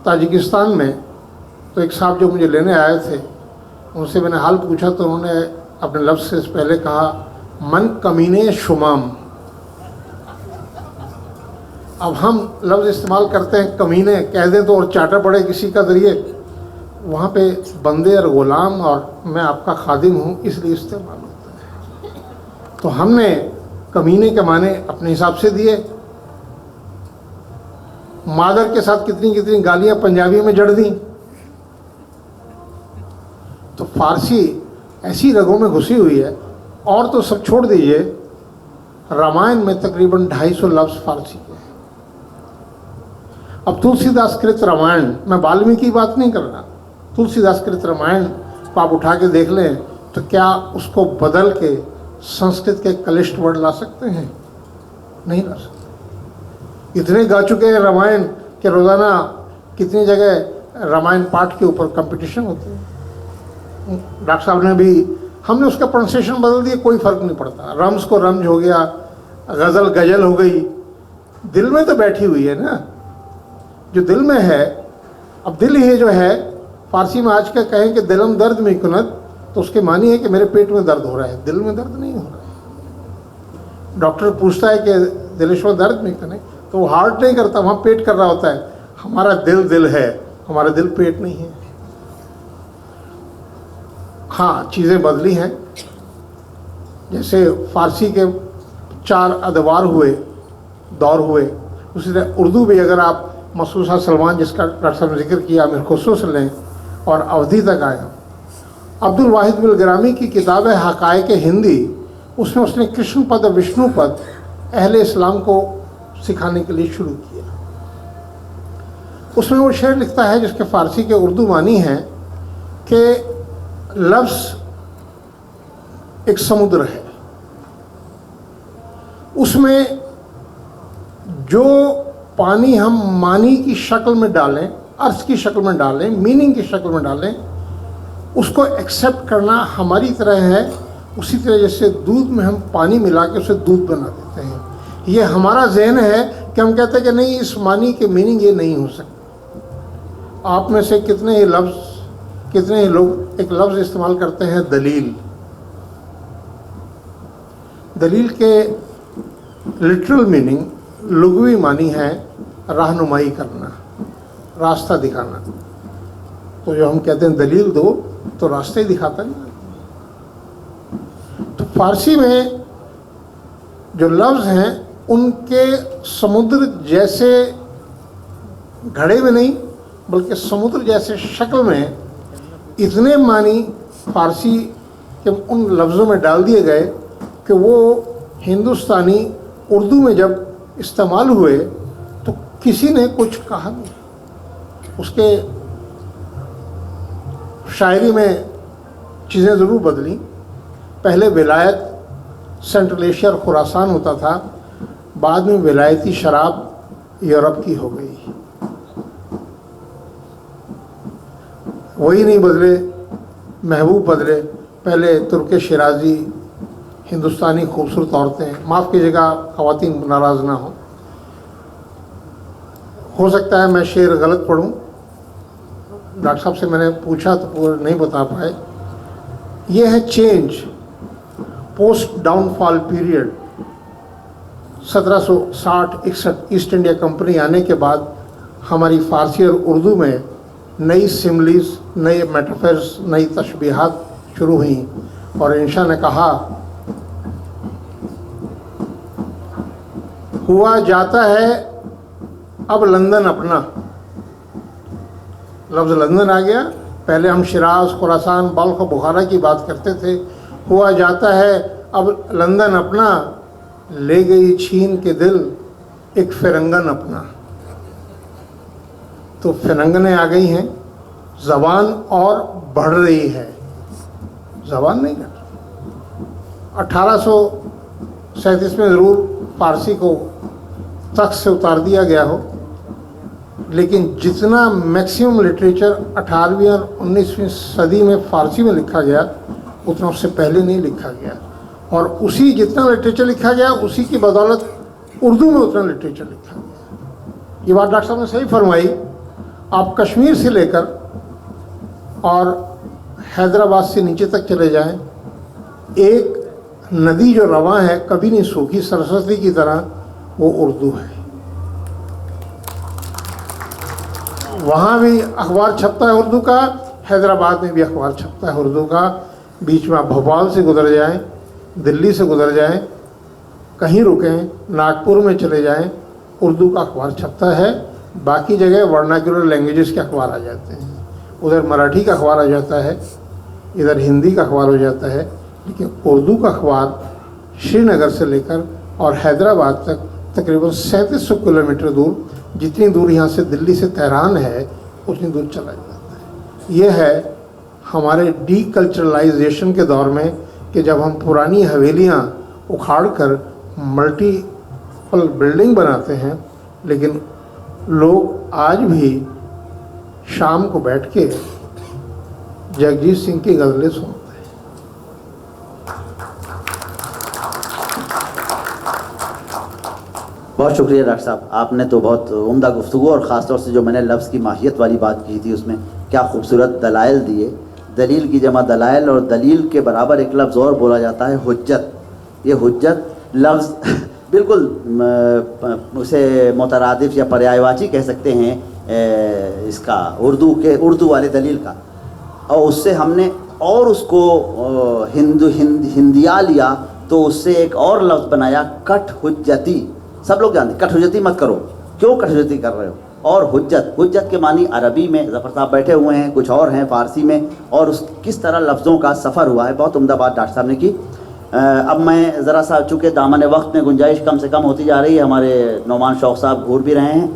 تاجکستان میں, تو ایک صاحب جو مجھے لینے آئے تھے ان سے میں نے حال پوچھا تو انہوں نے اپنے لفظ سے پہلے کہا من کمینے شمام. اب ہم لفظ استعمال کرتے ہیں کمینے کہہ دیں تو اور چاٹا پڑے کسی کا ذریعے, وہاں پہ بندے اور غلام اور میں آپ کا خادم ہوں اس لیے استعمال ہوتا ہے. تو ہم نے کمینے کے معنی اپنے حساب سے دیے. مادر کے ساتھ کتنی کتنی گالیاں پنجابی میں جڑ دیں. تو فارسی ایسی رگوں میں گھسی ہوئی ہے. اور تو سب چھوڑ دیجئے, رامائن میں تقریباً 250 لفظ فارسی کے ہیں. اب تلسی داس کرت رامائن, میں بالمی کی بات نہیں کر رہا, تلسی داس کرت رامائن کو آپ اٹھا کے دیکھ لیں تو کیا اس کو بدل کے سنسکرت کے کلشٹ ورڈ لا سکتے ہیں؟ نہیں لا سکتے. اتنے گا چکے ہیں رامائن کہ روزانہ کتنی جگہ رامائن پاٹ کے اوپر کمپٹیشن ہوتے ہیں. ڈاکٹر صاحب نے بھی, ہم نے اس کا پرونسیشن بدل دیا, کوئی فرق نہیں پڑتا. رمز کو رمج ہو گیا, غزل غجل ہو گئی. دل میں تو بیٹھی ہوئی ہے نا, جو دل میں ہے. اب دل ہی جو ہے, فارسی میں آج کا کہیں کہ دلم درد میں کنت, تو اس کے معنی ہے کہ میرے پیٹ میں درد ہو رہا ہے, دل میں درد نہیں ہو رہا ہے. ڈاکٹر پوچھتا ہے کہ دلش میں درد میں کنے, تو وہ ہارٹ نہیں کرتا, وہاں پیٹ کر رہا ہوتا ہے. ہمارا دل ہے, ہمارا دل پیٹ نہیں ہے. ہاں چیزیں بدلی ہیں, جیسے فارسی کے 4 ادوار ہوئے, دور ہوئے, اسی طرح اردو بھی اگر آپ مسعود سلمان جس کا ڈاکٹر صاحب نے ذکر کیا, امیر خسرو سے لیں اور اودھی تک آیا. عبد الواحد بالگرامی کی کتاب ہے حقائق ہندی, اس نے کرشن پد اور وشنو پد اہل اسلام کو سکھانے کے لیے شروع کیا. اس میں وہ شعر لکھتا ہے جس کے فارسی کے اردو معنی ہیں کہ لفظ ایک سمندر ہے, اس میں جو پانی ہم معنی کی شکل میں ڈالیں, ارتھ کی شکل میں ڈالیں, میننگ کی شکل میں ڈالیں, اس کو ایکسیپٹ کرنا ہماری طرح ہے. اسی طرح جیسے دودھ میں ہم پانی ملا کے اسے دودھ بنا دیتے ہیں. یہ ہمارا ذہن ہے کہ ہم کہتے ہیں کہ نہیں, اس معنی کے میننگ یہ نہیں ہو سکتی. آپ میں سے کتنے ہی لوگ ایک لفظ استعمال کرتے ہیں دلیل. دلیل کے لٹرل میننگ, لغوی معنی ہے رہنمائی کرنا, راستہ دکھانا. تو جو ہم کہتے ہیں دلیل دو, تو راستہ ہی دکھاتا نہیں. تو فارسی میں جو لفظ ہیں ان کے سمندر جیسے گھڑے میں نہیں بلکہ سمندر جیسے شکل میں اتنے معنی فارسی کے ان لفظوں میں ڈال دیے گئے کہ وہ ہندوستانی اردو میں جب استعمال ہوئے تو کسی نے کچھ کہا نہیں. اس کے شاعری میں چیزیں ضرور بدلیں. پہلے ولایت سینٹرل ایشیا اور خراسان ہوتا تھا, بعد میں ولایتی شراب یورپ کی ہو گئی. وہی نہیں بدلے, محبوب بدلے. پہلے ترک شیرازی, ہندوستانی خوبصورت عورتیں, معاف کیجیے گا خواتین ناراض نہ ہو سکتا ہے میں شعر غلط پڑھوں. ڈاکٹر صاحب سے میں نے پوچھا تو وہ نہیں بتا پائے. یہ ہے چینج پوسٹ ڈاؤن فال پیریڈ. 1760-61 ایسٹ انڈیا کمپنی آنے کے بعد ہماری فارسی اور اردو میں نئی سملیز, نئے میٹافرز, نئی تشبیہات شروع ہوئیں. اور انشا نے کہا ہوا جاتا ہے اب لندن اپنا. لفظ لندن آ گیا, پہلے ہم شیراز، خراسان، بلخ و بخارا کی بات کرتے تھے، ہوا جاتا ہے اب لندن اپنا، لے گئی چھین کے دل ایک فرنگن اپنا. تو فرنگنیں آ گئی ہیں، زبان اور بڑھ رہی ہے، زبان نہیں گھٹ. 1837 میں ضرور فارسی کو تخت سے اتار دیا گیا ہو، لیکن جتنا میکسیمم لٹریچر 18ویں اور 19ویں صدی میں فارسی میں لکھا گیا اتنا اس سے پہلے نہیں لکھا گیا. اور اسی جتنا لٹریچر لکھا گیا اسی کی بدولت اردو میں اتنا لٹریچر لکھا گیا. یہ بات ڈاکٹر صاحب نے صحیح فرمائی. آپ کشمیر سے لے کر اور حیدرآباد سے نیچے تک چلے جائیں، ایک ندی جو رواں ہے کبھی نہیں سوکھی، سرسوتی کی طرح، وہ اردو ہے. وہاں بھی اخبار چھپتا ہے اردو کا، حیدرآباد میں بھی اخبار چھپتا ہے اردو کا. بیچ میں آپ بھوپال سے گزر جائیں، دلی سے گزر جائیں، کہیں رکیں، ناگپور میں چلے جائیں، اردو کا اخبار چھپتا ہے. باقی جگہ ورناکولر لینگویجز کے اخبار آ جاتے ہیں، ادھر مراٹھی کا اخبار آ جاتا ہے، ادھر ہندی کا اخبار ہو جاتا ہے. لیکن اردو کا اخبار شری نگر سے لے کر اور حیدرآباد تک تقریباً 3700 کلومیٹر دور، جتنی دور یہاں سے دلی سے تہران ہے اتنی دور چلا جاتا ہے. یہ ہے ہمارے ڈی کلچرلائزیشن کے دور میں کہ جب ہم پرانی حویلیاں اکھاڑ کر ملٹی پل بلڈنگ بناتے ہیں، لیکن لوگ آج بھی شام کو بیٹھ کے جگجیت سنگھ کی غزلیں سنتے ہیں. بہت شکریہ ڈاکٹر صاحب، آپ نے تو بہت عمدہ گفتگو، اور خاص طور سے جو میں نے لفظ کی ماہیت والی بات کی تھی اس میں کیا خوبصورت دلائل دیے. دلیل کی جمع دلائل، اور دلیل کے برابر ایک لفظ اور بولا جاتا ہے حجت. یہ حجت لفظ بالکل اسے مترادف یا پریایواچی کہہ سکتے ہیں اس کا، اردو والے دلیل کا. اور اس سے ہم نے اور اس کو ہندیا لیا تو اس سے ایک اور لفظ بنایا کٹ حجتی. سب لوگ جانتے ہیں کٹ حجتی مت کرو، کیوں کٹ حجتی کر رہے ہو. اور حجت کے معنی عربی میں ظفر صاحب بیٹھے ہوئے ہیں، کچھ اور ہیں فارسی میں، اور اس کس طرح لفظوں کا سفر ہوا ہے. بہت عمدہ بات ڈاکٹر صاحب نے کی. اب میں ذرا سا چونکہ دامن وقت میں گنجائش کم سے کم ہوتی جا رہی ہے، ہمارے نعمان شوق صاحب گھور بھی رہے ہیں،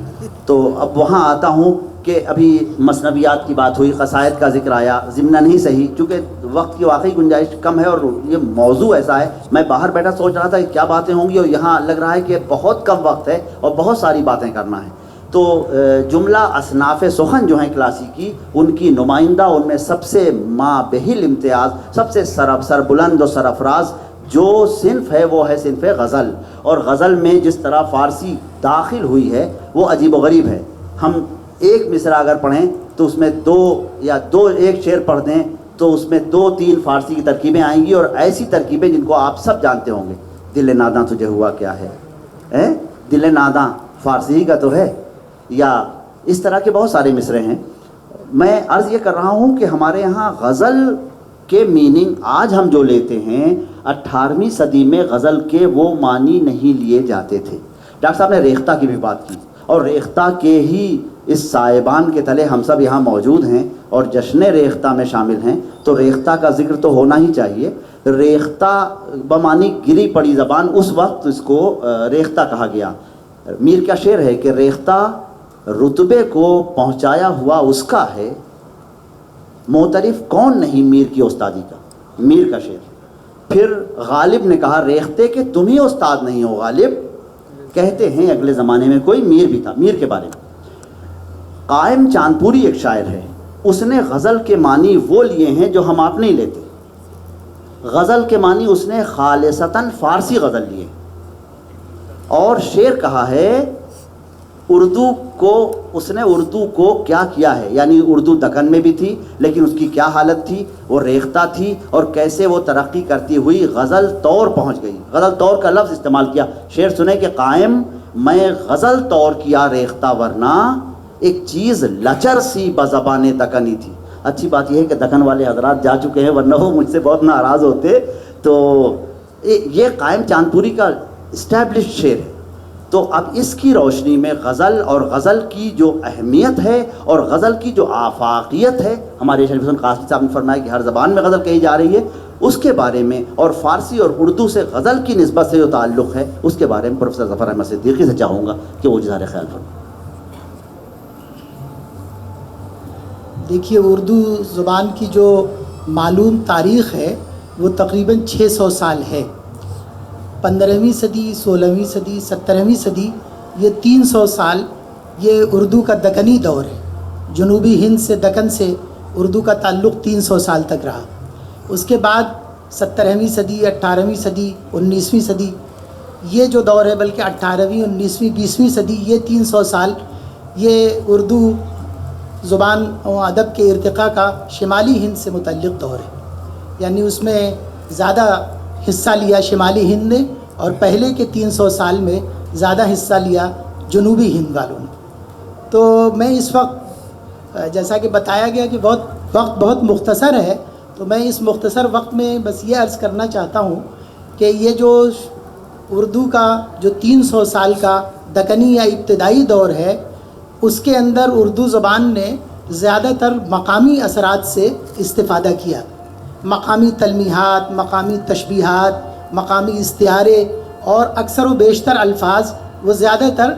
تو اب وہاں آتا ہوں کہ ابھی مثنویات کی بات ہوئی، قصائد کا ذکر آیا، ضمن نہیں صحیح چونکہ وقت کی واقعی گنجائش کم ہے اور یہ موضوع ایسا ہے. میں باہر بیٹھا سوچ رہا تھا کہ کیا باتیں ہوں گی، اور یہاں لگ رہا ہے کہ بہت کم وقت ہے اور بہت ساری باتیں کرنا ہے. تو جملہ اصناف سخن جو ہیں کلاسیکی، ان کی نمائندہ، ان میں سب سے مابہل امتیاز، سب سے سربلند و سرفراز جو صنف ہے وہ ہے صنف غزل. اور غزل میں جس طرح فارسی داخل ہوئی ہے وہ عجیب و غریب ہے. ہم ایک مصرع اگر پڑھیں تو اس میں ایک شعر پڑھ دیں تو اس میں 2-3 فارسی کی ترکیبیں آئیں گی، اور ایسی ترکیبیں جن کو آپ سب جانتے ہوں گے. دل ناداں تجھے ہوا کیا ہے، دل ناداں فارسی کا تو ہے، یا اس طرح کے بہت سارے مصرے ہیں. میں عرض یہ کر رہا ہوں کہ ہمارے ہاں غزل کے میننگ آج ہم جو لیتے ہیں 18ویں صدی میں غزل کے وہ معنی نہیں لیے جاتے تھے. ڈاکٹر صاحب نے ریختہ کی بھی بات کی، اور ریختہ کے ہی اس سائبان کے تلے ہم سب یہاں موجود ہیں اور جشن ریختہ میں شامل ہیں، تو ریختہ کا ذکر تو ہونا ہی چاہیے. ریختہ بمعنی گری پڑی زبان، اس وقت اس کو ریختہ کہا گیا. میر کا شعر ہے کہ ریختہ رتبے کو پہنچایا ہوا اس کا ہے، معترف کون نہیں میر کی استادی کا. میر کا شعر. پھر غالب نے کہا ریختہ کہ تم ہی استاد نہیں ہو غالب، کہتے ہیں اگلے زمانے میں کوئی میر بھی تھا. میر کے بارے میں قائم چاندپوری ایک شاعر ہے، اس نے غزل کے معنی وہ لیے ہیں جو ہم آپ نہیں لیتے. غزل کے معنی اس نے خالصتاً فارسی غزل لیے، اور شعر کہا ہے اس نے اردو کو کیا کیا ہے، یعنی اردو دکن میں بھی تھی لیکن اس کی کیا حالت تھی، وہ ریختہ تھی، اور کیسے وہ ترقی کرتی ہوئی غزل طور پہنچ گئی. غزل طور کا لفظ استعمال کیا. شعر سنے کہ قائم میں غزل طور کیا ریختہ، ورنہ ایک چیز لچر سی بزبان دکنی تھی. اچھی بات یہ ہے کہ دکن والے حضرات جا چکے ہیں، ورنہ وہ مجھ سے بہت ناراض ہوتے. تو یہ قائم چاندپوری کا اسٹیبلشڈ شعر ہے. تو تو اب اس کی روشنی میں غزل اور غزل کی جو اہمیت ہے اور غزل کی جو آفاقیت ہے، ہمارے شریف حسین قاسمی صاحب نے فرمایا کہ ہر زبان میں غزل کہی جا رہی ہے، اس کے بارے میں، اور فارسی اور اردو سے غزل کی نسبت سے جو تعلق ہے اس کے بارے میں پروفیسر ظفر احمد صدیقی سے چاہوں گا کہ وہ اظہار خیال فرمائیں۔ دیکھیے، اردو زبان کی جو معلوم تاریخ ہے وہ تقریباً 600 سال ہے۔ 15ویں صدی، 16ویں صدی، 17ویں صدی، یہ 300 سال یہ اردو کا دکنی دور ہے۔ جنوبی ہند سے، دکن سے اردو کا تعلق 300 سال تک رہا۔ اس کے بعد 17ویں صدی، 18ویں صدی، 19ویں صدی، یہ جو دور ہے، بلکہ 18ویں، 19ویں، 20ویں صدی، یہ 300 سال یہ اردو زبان و ادب کے ارتقاء کا شمالی ہند سے متعلق دور ہے، یعنی اس میں زیادہ حصہ لیا شمالی ہند نے، اور پہلے کے 300 سال میں زیادہ حصہ لیا جنوبی ہند والوں نے۔ تو میں اس وقت، جیسا کہ بتایا گیا کہ وقت بہت مختصر ہے، تو میں اس مختصر وقت میں بس یہ عرض کرنا چاہتا ہوں کہ یہ جو اردو کا جو 300 سال کا دکنی یا ابتدائی دور ہے، اس کے اندر اردو زبان نے زیادہ تر مقامی اثرات سے استفادہ کیا۔ مقامی تلمیحات، مقامی تشبیہات، مقامی استعارے اور اکثر و بیشتر الفاظ وہ زیادہ تر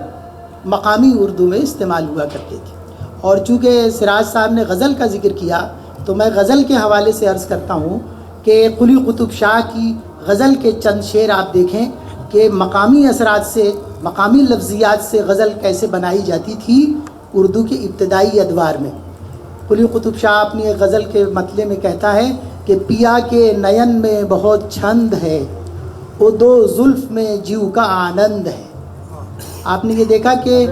مقامی اردو میں استعمال ہوا کرتے تھے۔ اور چونکہ سراج صاحب نے غزل کا ذکر کیا، تو میں غزل کے حوالے سے عرض کرتا ہوں کہ قلی قطب شاہ کی غزل کے چند شعر آپ دیکھیں کہ مقامی اثرات سے، مقامی لفظیات سے غزل کیسے بنائی جاتی تھی اردو کے ابتدائی ادوار میں۔ قلی قطب شاہ اپنی ایک غزل کے مطلع میں کہتا ہے کہ پیا کے نین میں بہت چھند ہے، وہ دو زلف میں جیو کا آنند ہے۔ آپ نے یہ دیکھا کہ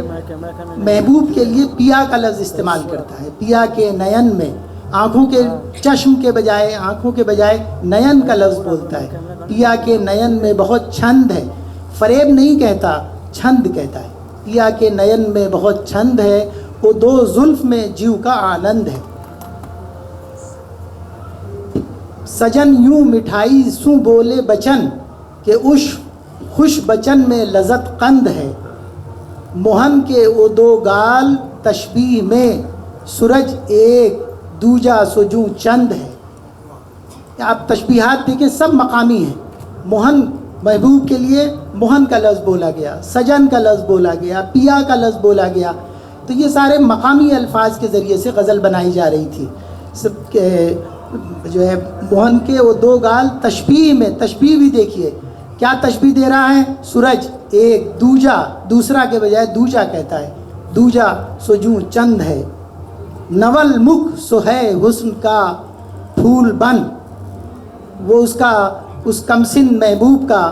محبوب کے لیے پیا کا لفظ استعمال کرتا ہے، پیا کے نین میں، آنکھوں کے، چشم کے بجائے، آنکھوں کے بجائے نین کا لفظ بولتا ہے۔ پیا کے نین میں بہت چھند ہے، فریب نہیں کہتا، چھند کہتا ہے۔ پیا کے نین میں بہت چھند ہے، وہ دو زلف میں جیو کا آنند ہے۔ سجن یوں مٹھائی سو بولے بچن کہ خوش بچن میں لذت قند ہے۔ موہن کے وہ دو گال تشبیہ میں، سورج ایک دوجا سجوں چند ہے۔ آپ تشبیہات دیکھیں، سب مقامی ہیں۔ موہن، محبوب کے لیے موہن کا لفظ بولا گیا، سجن کا لفظ بولا گیا، پیا کا لفظ بولا گیا۔ تو یہ سارے مقامی الفاظ کے ذریعے سے غزل بنائی جا رہی تھی۔ سب کے جو ہے موہن کے وہ دو گال تشبیہ میں، تشبیہ بھی دیکھیے کیا تشبیہ دے رہا ہے، سورج ایک، دوجا، دوسرا کے بجائے دوجا کہتا ہے، دوجا سجوں چند ہے۔ نول مکھ سو ہے حسن کا پھول بن، وہ اس کمسن محبوب کا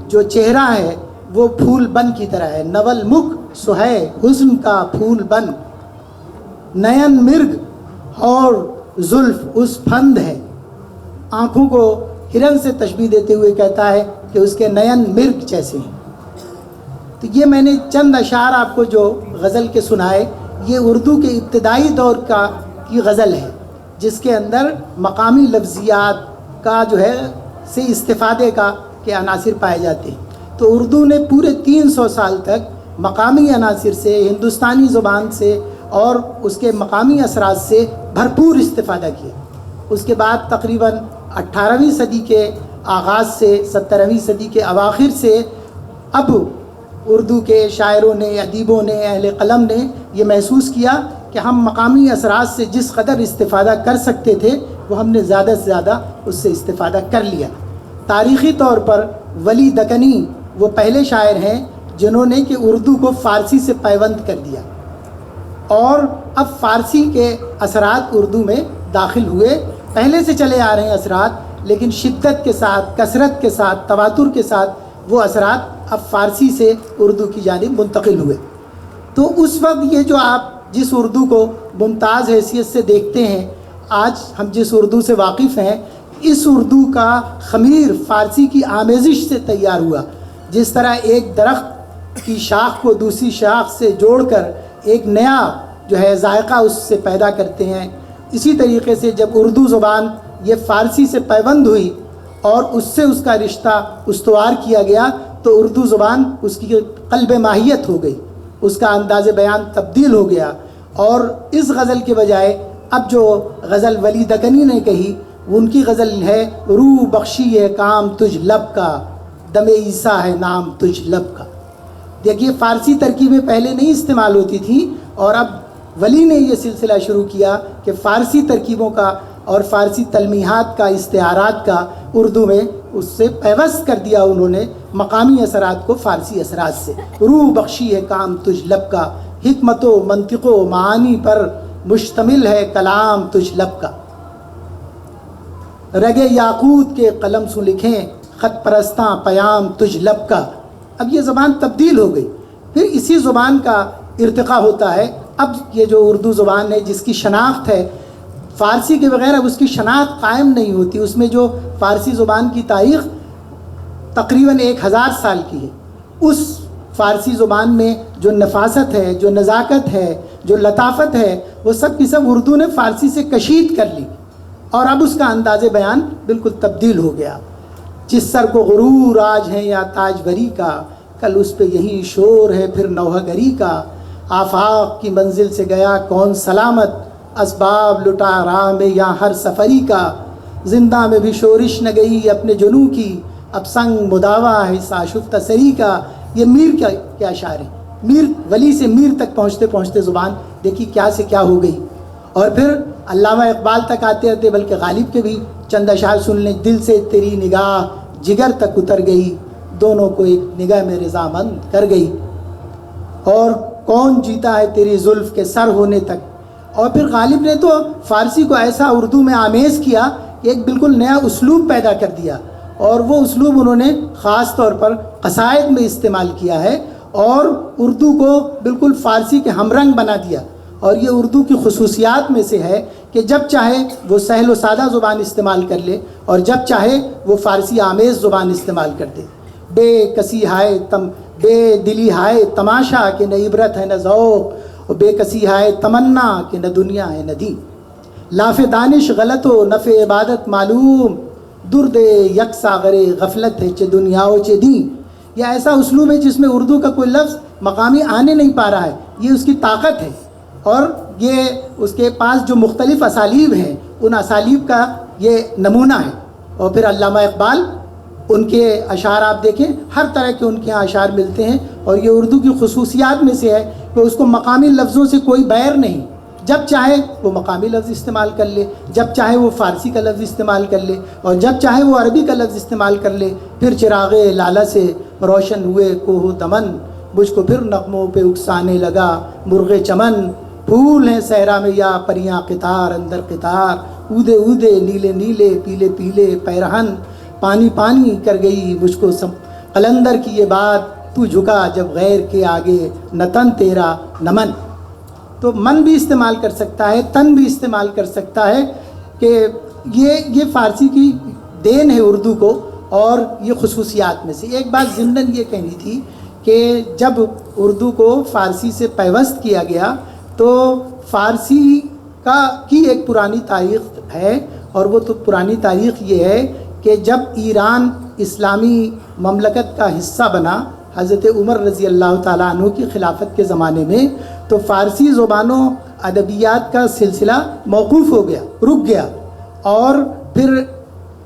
جو چہرہ ہے وہ پھول بن کی طرح ہے۔ نول مکھ سو ہے حسن کا پھول بن، نین مرگ اور زلف اس پھند ہے۔ آنکھوں کو ہرن سے تشبیہ دیتے ہوئے کہتا ہے کہ اس کے نین مرگ جیسے ہیں۔ تو یہ میں نے چند اشعار آپ کو جو غزل کے سنائے، یہ اردو کے ابتدائی دور کی غزل ہے، جس کے اندر مقامی لفظیات کا جو ہے سے استفادے کے عناصر پائے جاتے ہیں۔ تو اردو نے پورے 300 سال تک مقامی عناصر سے، ہندوستانی زبان سے اور اس کے مقامی اثرات سے بھرپور استفادہ کیا۔ اس کے بعد تقریباً 18ویں صدی کے آغاز سے 17ویں صدی کے اواخر سے اب اردو کے شاعروں نے، ادیبوں نے، اہل قلم نے یہ محسوس کیا کہ ہم مقامی اثرات سے جس قدر استفادہ کر سکتے تھے وہ ہم نے زیادہ سے زیادہ اس سے استفادہ کر لیا۔ تاریخی طور پر ولی دکنی وہ پہلے شاعر ہیں جنہوں نے کہ اردو کو فارسی سے پیوند کر دیا، اور اب فارسی کے اثرات اردو میں داخل ہوئے۔ پہلے سے چلے آ رہے ہیں اثرات، لیکن شدت کے ساتھ، کثرت کے ساتھ، تواتر کے ساتھ وہ اثرات اب فارسی سے اردو کی جانب منتقل ہوئے۔ تو اس وقت یہ جو آپ جس اردو کو ممتاز حیثیت سے دیکھتے ہیں، آج ہم جس اردو سے واقف ہیں، اس اردو کا خمیر فارسی کی آمیزش سے تیار ہوا۔ جس طرح ایک درخت کی شاخ کو دوسری شاخ سے جوڑ کر ایک نیا جو ہے ذائقہ اس سے پیدا کرتے ہیں، اسی طریقے سے جب اردو زبان یہ فارسی سے پیوند ہوئی اور اس سے اس کا رشتہ استوار کیا گیا، تو اردو زبان اس کی قلب ماہیت ہو گئی، اس کا انداز بیان تبدیل ہو گیا، اور اس غزل کے بجائے اب جو غزل ولی دکنی نے کہی، ان کی غزل ہے روح بخشی ہے کام تجھ لب کا، دم عیسیٰ ہے نام تجھ لب کا۔ دیکھیے فارسی ترکیبیں پہلے نہیں استعمال ہوتی تھیں، اور اب ولی نے یہ سلسلہ شروع کیا کہ فارسی ترکیبوں کا اور فارسی تلمیحات کا، استعارات کا اردو میں اس سے پیوست کر دیا انہوں نے مقامی اثرات کو فارسی اثرات سے۔ روح بخشی ہے کام تجھ لب کا، حکمت و منطق و معانی پر مشتمل ہے کلام تجھ لب کا، رگے یاقوت کے قلم سے لکھیں خط پرستاں پیام تجھ لب کا۔ اب یہ زبان تبدیل ہو گئی، پھر اسی زبان کا ارتقاء ہوتا ہے۔ اب یہ جو اردو زبان ہے جس کی شناخت ہے فارسی کے بغیر، اب اس کی شناخت قائم نہیں ہوتی۔ اس میں جو فارسی زبان کی تاریخ تقریباً 1000 سال کی ہے، اس فارسی زبان میں جو نفاست ہے، جو نزاکت ہے، جو لطافت ہے، وہ سب کی سب اردو نے فارسی سے کشید کر لی، اور اب اس کا انداز بیان بالکل تبدیل ہو گیا۔ جس سر کو غرور آج ہے یا تاجوری کا، کل اس پہ یہی شور ہے پھر نوحہ گری کا، آفاق کی منزل سے گیا کون سلامت، اسباب لٹا راہ میں یا ہر سفری کا، زندہ میں بھی شورش نہ گئی اپنے جنوں کی، اب سنگ مداوا ہے ساشفتہ سری کا۔ یہ میر کیا اشعار ہے، میر ولی سے میر تک پہنچتے پہنچتے زبان دیکھی کیا سے کیا ہو گئی۔ اور پھر علامہ اقبال تک آتے آتے بلکہ غالب کے بھی چند اشعار سن لیں، دل سے تیری نگاہ جگر تک اتر گئی، دونوں کو ایک نگاہ میں رضامند کر گئی، اور کون جیتا ہے تیری زلف کے سر ہونے تک۔ اور پھر غالب نے تو فارسی کو ایسا اردو میں آمیز کیا کہ ایک بالکل نیا اسلوب پیدا کر دیا، اور وہ اسلوب انہوں نے خاص طور پر قصائد میں استعمال کیا ہے، اور اردو کو بالکل فارسی کے ہم رنگ بنا دیا۔ اور یہ اردو کی خصوصیات میں سے ہے کہ جب چاہے وہ سہل و سادہ زبان استعمال کر لے، اور جب چاہے وہ فارسی آمیز زبان استعمال کر دے۔ بے کسی ہائے بے دلی ہائے تماشا کہ نہ عبرت ہے نہ ذوق، بے کسی ہائے تمنا کہ نہ دنیا ہے نہ دین، لاف دانش غلط و نفع عبادت معلوم، درد یک ساغر غفلت ہے چے دنیا و چے دین۔ یہ ایسا اسلوب ہے جس میں اردو کا کوئی لفظ مقامی آنے نہیں پا رہا ہے، یہ اس کی طاقت ہے، اور یہ اس کے پاس جو مختلف اسالیب ہیں ان اسالیب کا یہ نمونہ ہے۔ اور پھر علامہ اقبال، ان کے اشعار آپ دیکھیں، ہر طرح کے ان کے یہاں اشعار ملتے ہیں، اور یہ اردو کی خصوصیات میں سے ہے کہ اس کو مقامی لفظوں سے کوئی بیر نہیں، جب چاہے وہ مقامی لفظ استعمال کر لے، جب چاہے وہ فارسی کا لفظ استعمال کر لے، اور جب چاہے وہ عربی کا لفظ استعمال کر لے۔ پھر چراغ لالا سے روشن ہوئے کوہ دمن، مجھ کو پھر نغموں پہ اکسانے لگا مرغ چمن، پھول ہیں صحرا میں یا پریاں قطار اندر قطار، اودے اودے نیلے نیلے پیلے پیلے پیرہن، پانی پانی کر گئی مجھ کو قلندر کی یہ بات، تو جھکا جب غیر کے آگے نہ تن تیرا نہ من۔ تو من بھی استعمال کر سکتا ہے، تن بھی استعمال کر سکتا ہے، کہ یہ فارسی کی دین ہے اردو کو، اور یہ خصوصیات میں سے ایک بات ضمناً یہ کہنی تھی کہ جب اردو کو فارسی سے پیوست کیا گیا تو فارسی کی ایک پرانی تاریخ ہے، اور وہ تو پرانی تاریخ یہ ہے کہ جب ایران اسلامی مملکت کا حصہ بنا حضرت عمر رضی اللہ تعالیٰ عنہ کی خلافت کے زمانے میں، تو فارسی زبان و ادبیات کا سلسلہ موقوف ہو گیا، رک گیا، اور پھر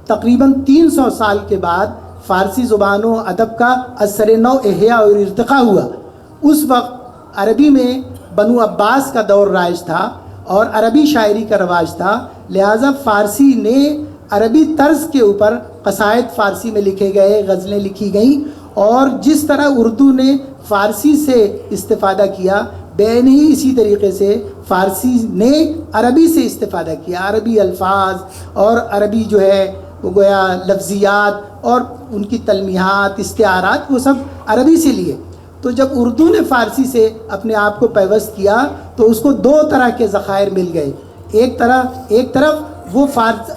تقریباً 300 سال کے بعد فارسی زبان و ادب کا اثر نو احیاء اور ارتقاء ہوا۔ اس وقت عربی میں بنو عباس کا دور رائج تھا، اور عربی شاعری کا رواج تھا، لہٰذا فارسی نے عربی طرز کے اوپر قصائد فارسی میں لکھے گئے، غزلیں لکھی گئیں، اور جس طرح اردو نے فارسی سے استفادہ کیا، بین ہی اسی طریقے سے فارسی نے عربی سے استفادہ کیا۔ عربی الفاظ اور عربی جو ہے وہ گویا لفظیات اور ان کی تلمیحات، استعارات، وہ سب عربی سے لیے۔ تو جب اردو نے فارسی سے اپنے آپ کو پیوست کیا تو اس کو دو طرح کے ذخائر مل گئے۔ ایک طرف وہ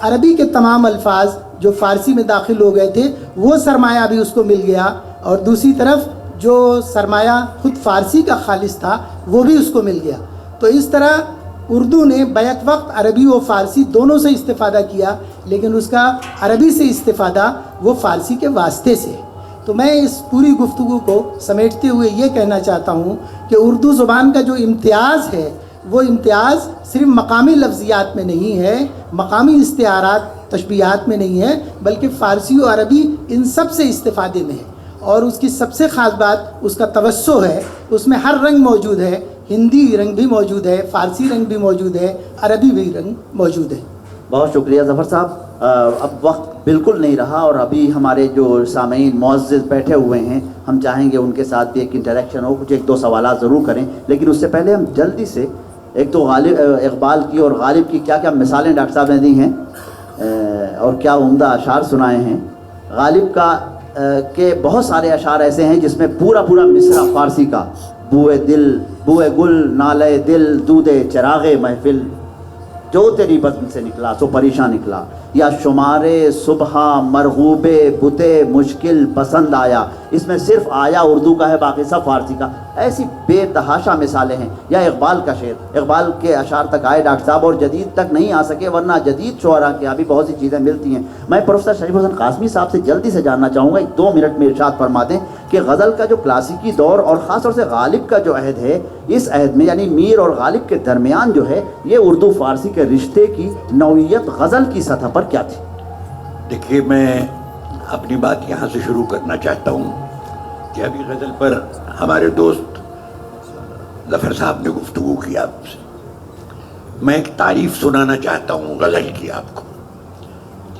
عربی کے تمام الفاظ جو فارسی میں داخل ہو گئے تھے وہ سرمایہ بھی اس کو مل گیا، اور دوسری طرف جو سرمایہ خود فارسی کا خالص تھا وہ بھی اس کو مل گیا۔ تو اس طرح اردو نے بیک وقت عربی و فارسی دونوں سے استفادہ کیا، لیکن اس کا عربی سے استفادہ وہ فارسی کے واسطے سے ہے۔ تو میں اس پوری گفتگو کو سمیٹتے ہوئے یہ کہنا چاہتا ہوں کہ اردو زبان کا جو امتیاز ہے وہ امتیاز صرف مقامی لفظیات میں نہیں ہے، مقامی استعارات تشبیہات میں نہیں ہے، بلکہ فارسی و عربی ان سب سے استفادے میں ہے. اور اس کی سب سے خاص بات اس کا توسع ہے. اس میں ہر رنگ موجود ہے، ہندی رنگ بھی موجود ہے، فارسی رنگ بھی موجود ہے، عربی بھی رنگ موجود ہے. بہت شکریہ ظفر صاحب. اب وقت بالکل نہیں رہا اور ابھی ہمارے جو سامعین معزز بیٹھے ہوئے ہیں، ہم چاہیں گے ان کے ساتھ بھی ایک انٹریکشن ہو، کچھ ایک دو سوالات ضرور کریں. لیکن اس سے پہلے ہم جلدی سے ایک تو غالب اقبال کی اور غالب کی کیا کیا مثالیں ڈاکٹر صاحب نے دی ہیں اور کیا عمدہ اشعار سنائے ہیں. غالب کا کے بہت سارے اشعار ایسے ہیں جس میں پورا مصرع فارسی کا، بوئے دل بوئے گل نالے دل دودے چراغ محفل، جو تیری بزم سے نکلا سو پریشان نکلا، یا شمار صبح مرغوب بتے مشکل پسند آیا. اس میں صرف آیا اردو کا ہے، باقی سب فارسی کا. ایسی بے تحاشا مثالیں ہیں. یا اقبال کا شعر، اقبال کے اشعار تک آئے ڈاکٹر صاحب اور جدید تک نہیں آ سکے، ورنہ جدید شعراء کے ابھی بہت سی چیزیں ملتی ہیں. میں پروفیسر شریف حسین قاسمی صاحب سے جلدی سے جاننا چاہوں گا، 2 منٹ میں ارشاد فرما دیں کہ غزل کا جو کلاسیکی دور اور خاص طور سے غالب کا جو عہد ہے، اس عہد میں یعنی میر اور غالب کے درمیان جو ہے یہ اردو فارسی کے رشتے کی نوعیت غزل کی سطح پر کیا تھی؟ دیکھیے، میں اپنی بات یہاں سے شروع کرنا چاہتا ہوں کہ ابھی غزل پر ہمارے دوست ظفر صاحب نے گفتگو کی آپ سے. میں ایک تعریف سنانا چاہتا ہوں غزل کی آپ کو.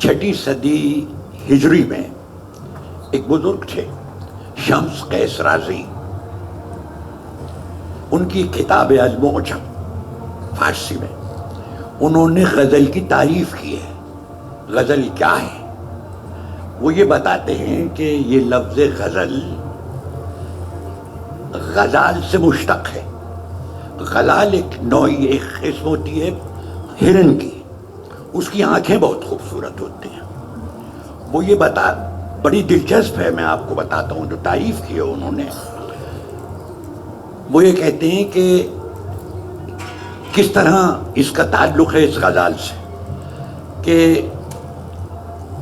6 صدی ہجری میں ایک بزرگ تھے شمس قیس رازی. ان کی کتاب ہے المعجم فارسی میں. انہوں نے غزل کی تعریف کی ہے. غزل کیا ہے؟ وہ یہ بتاتے ہیں کہ یہ لفظ غزل غزال سے مشتق ہے. غلال ایک نوعی ایک قسم ہوتی ہے ہرن کی، اس کی آنکھیں بہت خوبصورت ہوتی ہیں. وہ یہ بڑی دلچسپ ہے، میں آپ کو بتاتا ہوں جو تعریف کی ہے انہوں نے. وہ یہ کہتے ہیں کہ کس طرح اس کا تعلق ہے اس غزال سے کہ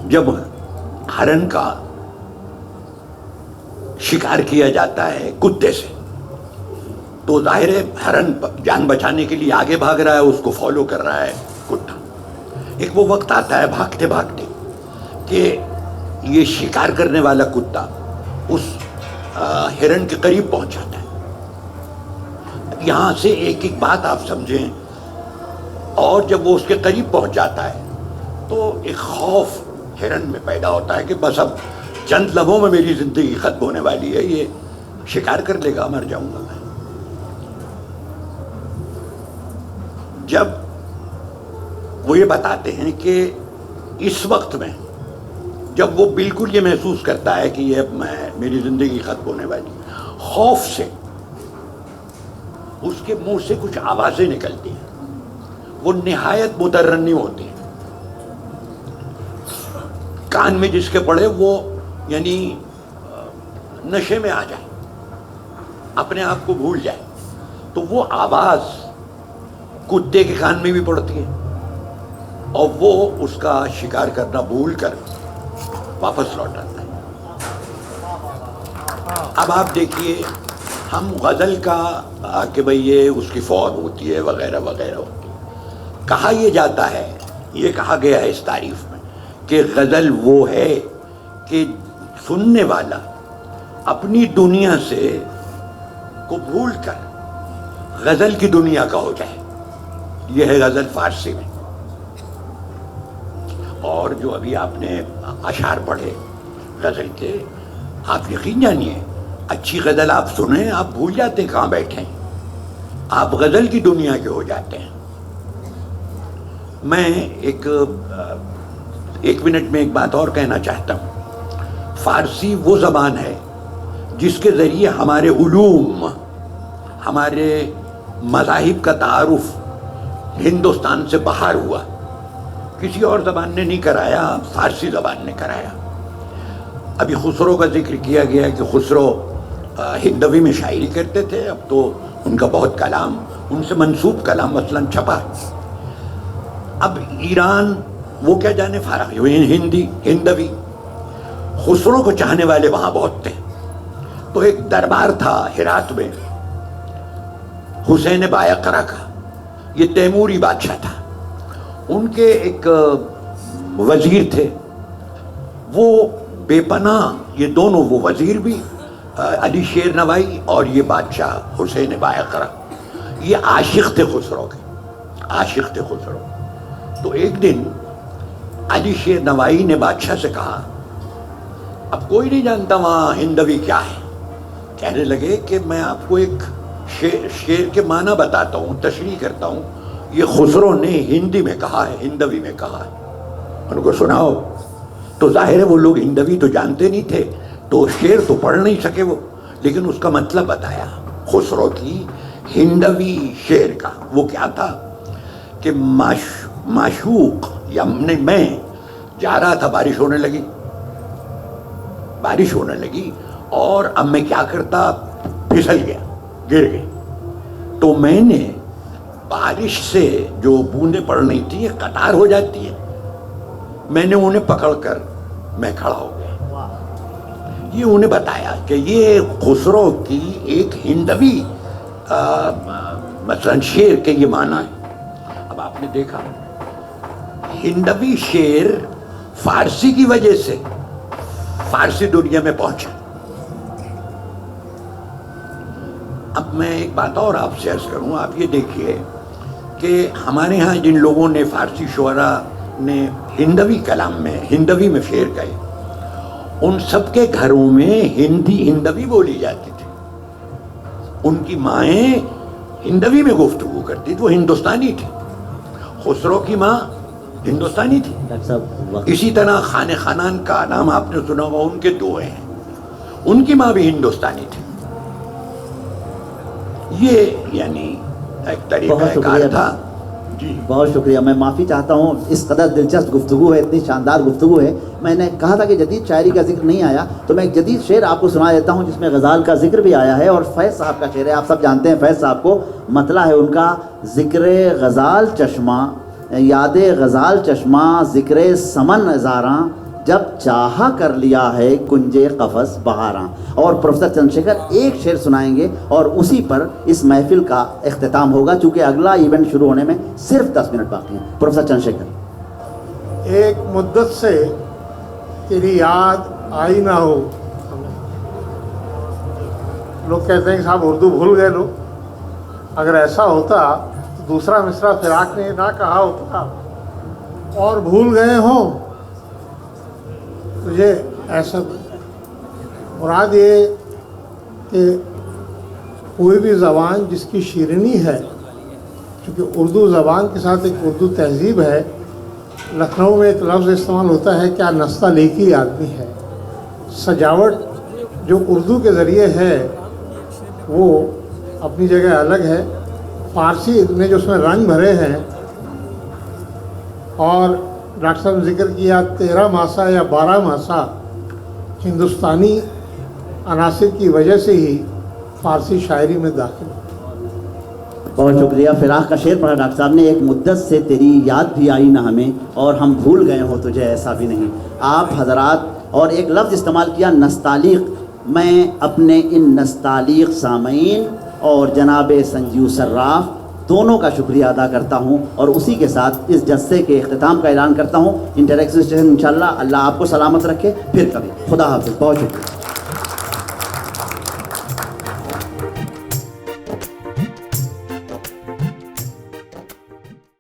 جب ہرن کا شکار کیا جاتا ہے کتے سے تو ظاہر ہے ہرن جان بچانے کے لیے آگے بھاگ رہا ہے، اس کو فالو کر رہا ہے کتا. ایک وہ وقت آتا ہے بھاگتے بھاگتے کہ یہ شکار کرنے والا کتا اس ہرن کے قریب پہنچ جاتا ہے. یہاں سے ایک بات آپ سمجھیں، اور جب وہ اس کے قریب پہنچ جاتا ہے تو ایک خوف ہرن میں پیدا ہوتا ہے کہ بس اب چند لمحوں میں میری زندگی ختم ہونے والی ہے، یہ شکار کر لے گا، مر جاؤں گا میں. جب وہ یہ بتاتے ہیں کہ اس وقت میں جب وہ بالکل یہ محسوس کرتا ہے کہ یہ اب میری زندگی ختم ہونے والی، خوف سے اس کے منہ سے کچھ آوازیں نکلتی ہیں، وہ نہایت مترنم ہوتی ہیں. کان میں جس کے پڑے وہ یعنی نشے میں آ جائے، اپنے آپ کو بھول جائے، تو وہ آواز کتے کے کان میں بھی پڑتی ہے اور وہ اس کا شکار کرنا بھول کر واپس لوٹ آتا ہے. اب آپ دیکھیے، ہم غزل کا کہ بھئی یہ اس کی فوج ہوتی ہے وغیرہ وغیرہ ہوتی ہے. کہا یہ جاتا ہے، یہ کہا گیا ہے اس تعریف میں کہ غزل وہ ہے کہ سننے والا اپنی دنیا سے کو بھول کر غزل کی دنیا کا ہو جائے. یہ ہے غزل فارسی میں. اور جو ابھی آپ نے اشعار پڑھے غزل کے، آپ یقین جانیے اچھی غزل آپ سنیں آپ بھول جاتے ہیں کہاں بیٹھے ہیں، آپ غزل کی دنیا کے ہو جاتے ہیں. میں ایک منٹ میں ایک بات اور کہنا چاہتا ہوں. فارسی وہ زبان ہے جس کے ذریعے ہمارے علوم، ہمارے مذاہب کا تعارف ہندوستان سے باہر ہوا. کسی اور زبان نے نہیں کرایا، فارسی زبان نے کرایا. ابھی خسرو کا ذکر کیا گیا کہ خسرو ہندوی میں شاعری کرتے تھے، اب تو ان کا بہت کلام، ان سے منسوب کلام مثلاً چھپا. اب ایران وہ کیا جانے فارغ ہوئے ہندوی. خسرو کو چاہنے والے وہاں بہت تھے. تو ایک دربار تھا ہرات میں حسین بایقرا کا, یہ تیموری بادشاہ تھا. ان کے ایک وزیر تھے, وہ بے پناہ, یہ دونوں, وہ وزیر بھی علی شیر نوائی اور یہ بادشاہ حسین بایقرا, یہ عاشق تھے خسرو کے, عاشق تھے خسرو. تو ایک دن علی شیر نوائی نے بادشاہ سے کہا, اب کوئی نہیں جانتا وہاں ہندوی کیا ہے. کہنے لگے کہ میں آپ کو ایک شعر کے معنی بتاتا ہوں, تشریح کرتا ہوں. یہ خسرو نے ہندی میں کہا ہے, ہندوی میں کہا ہے. ان کو سناؤ. تو ظاہر ہے وہ لوگ ہندوی تو جانتے نہیں تھے, تو شعر تو پڑھ نہیں سکے وہ, لیکن اس کا مطلب بتایا خسرو کی ہندوی شعر کا. وہ کیا تھا کہ معشوق یا میں جا رہا تھا, بارش ہونے لگی, بارش ہونے لگی, اور اب میں کیا کرتا, پھسل گیا, گر گیا. تو میں نے بارش سے جو بوندیں پڑ رہی تھی, یہ قطار ہو جاتی ہے, میں نے انہیں پکڑ کر میں کھڑا ہو گیا. یہ انہیں بتایا کہ یہ خسرو کی ایک ہندوی مثلا شعر کے یہ معنی ہے. اب آپ نے دیکھا ہندوی شعر فارسی کی وجہ سے فارسی دنیا میں پہنچا. اب میں ایک بات اور آپ سے عرض کروں. آپ یہ دیکھیے کہ ہمارے ہاں جن لوگوں نے فارسی شعراء نے ہندوی کلام میں, ہندوی میں شعر گئے, ان سب کے گھروں میں ہندوی بولی جاتی تھی. ان کی مائیں ہندوی میں گفتگو کرتی تھی, وہ ہندوستانی تھی. خسرو کی ماں ہندوستانی تھی. اسی طرح خانِ خانان کا نام آپ نے سنا ہوگا, ان کے دو ہیں, ان کی ماں بھی ہندوستانی تھی. یہ یعنی ایک طریقہ کار تھا. جی بہت شکریہ. میں معافی چاہتا ہوں, اس قدر دلچسپ گفتگو ہے, اتنی شاندار گفتگو ہے. میں نے کہا تھا کہ جدید شاعری کا ذکر نہیں آیا, تو میں ایک جدید شعر آپ کو سنا دیتا ہوں جس میں غزال کا ذکر بھی آیا ہے, اور فیض صاحب کا شعر ہے. آپ سب جانتے ہیں فیض صاحب کو, مطلع ہے ان کا, ذکر غزال چشمہ, یاد غزال چشمہ, ذکر سمن ہزاراں, جب چاہا کر لیا ہے کنجے قفس بہاراں. اور پروفیسر چندر شیکھر ایک شعر سنائیں گے, اور اسی پر اس محفل کا اختتام ہوگا, چونکہ اگلا ایونٹ شروع ہونے میں صرف 10 منٹ باقی ہیں. پروفیسر چندر شیکھر. ایک مدت سے تیری یاد آئی نہ ہو. لوگ کہتے ہیں کہ صاحب اردو بھول گئے لوگ. اگر ایسا ہوتا تو دوسرا مصرع فراق نے نہ کہا ہوتا, اور بھول گئے ہوں تجھے ایسا. مراد یہ کہ کوئی بھی زبان جس کی شیرینی ہے, چونکہ اردو زبان کے ساتھ ایک اردو تہذیب ہے. لکھنؤ میں ایک لفظ استعمال ہوتا ہے, کیا نستہ لیکی آدمی ہے. سجاوٹ جو اردو کے ذریعے ہے وہ اپنی جگہ الگ ہے. فارسی نے جو اس میں رنگ بھرے ہیں, اور ڈاکٹر صاحب نے ذکر کیا 13 ماسا یا 12 ماسا, ہندوستانی عناصر کی وجہ سے ہی فارسی شاعری میں داخل. بہت شکریہ. فراق کا شعر پڑھا ڈاکٹر صاحب نے, ایک مدت سے تیری یاد بھی آئی نہ ہمیں, اور ہم بھول گئے ہوں تجھے ایسا بھی نہیں. آپ حضرات, اور ایک لفظ استعمال کیا نستعلیق. میں اپنے ان نستعلیق سامعین اور جناب سنجیو صراف دونوں کا شکریہ ادا کرتا ہوں, اور اسی کے ساتھ اس جلسے کے اختتام کا اعلان کرتا ہوں. انٹریکشن انشاءاللہ. اللہ آپ کو سلامت رکھے. پھر کبھی. خدا حافظ. بہت شکریہ.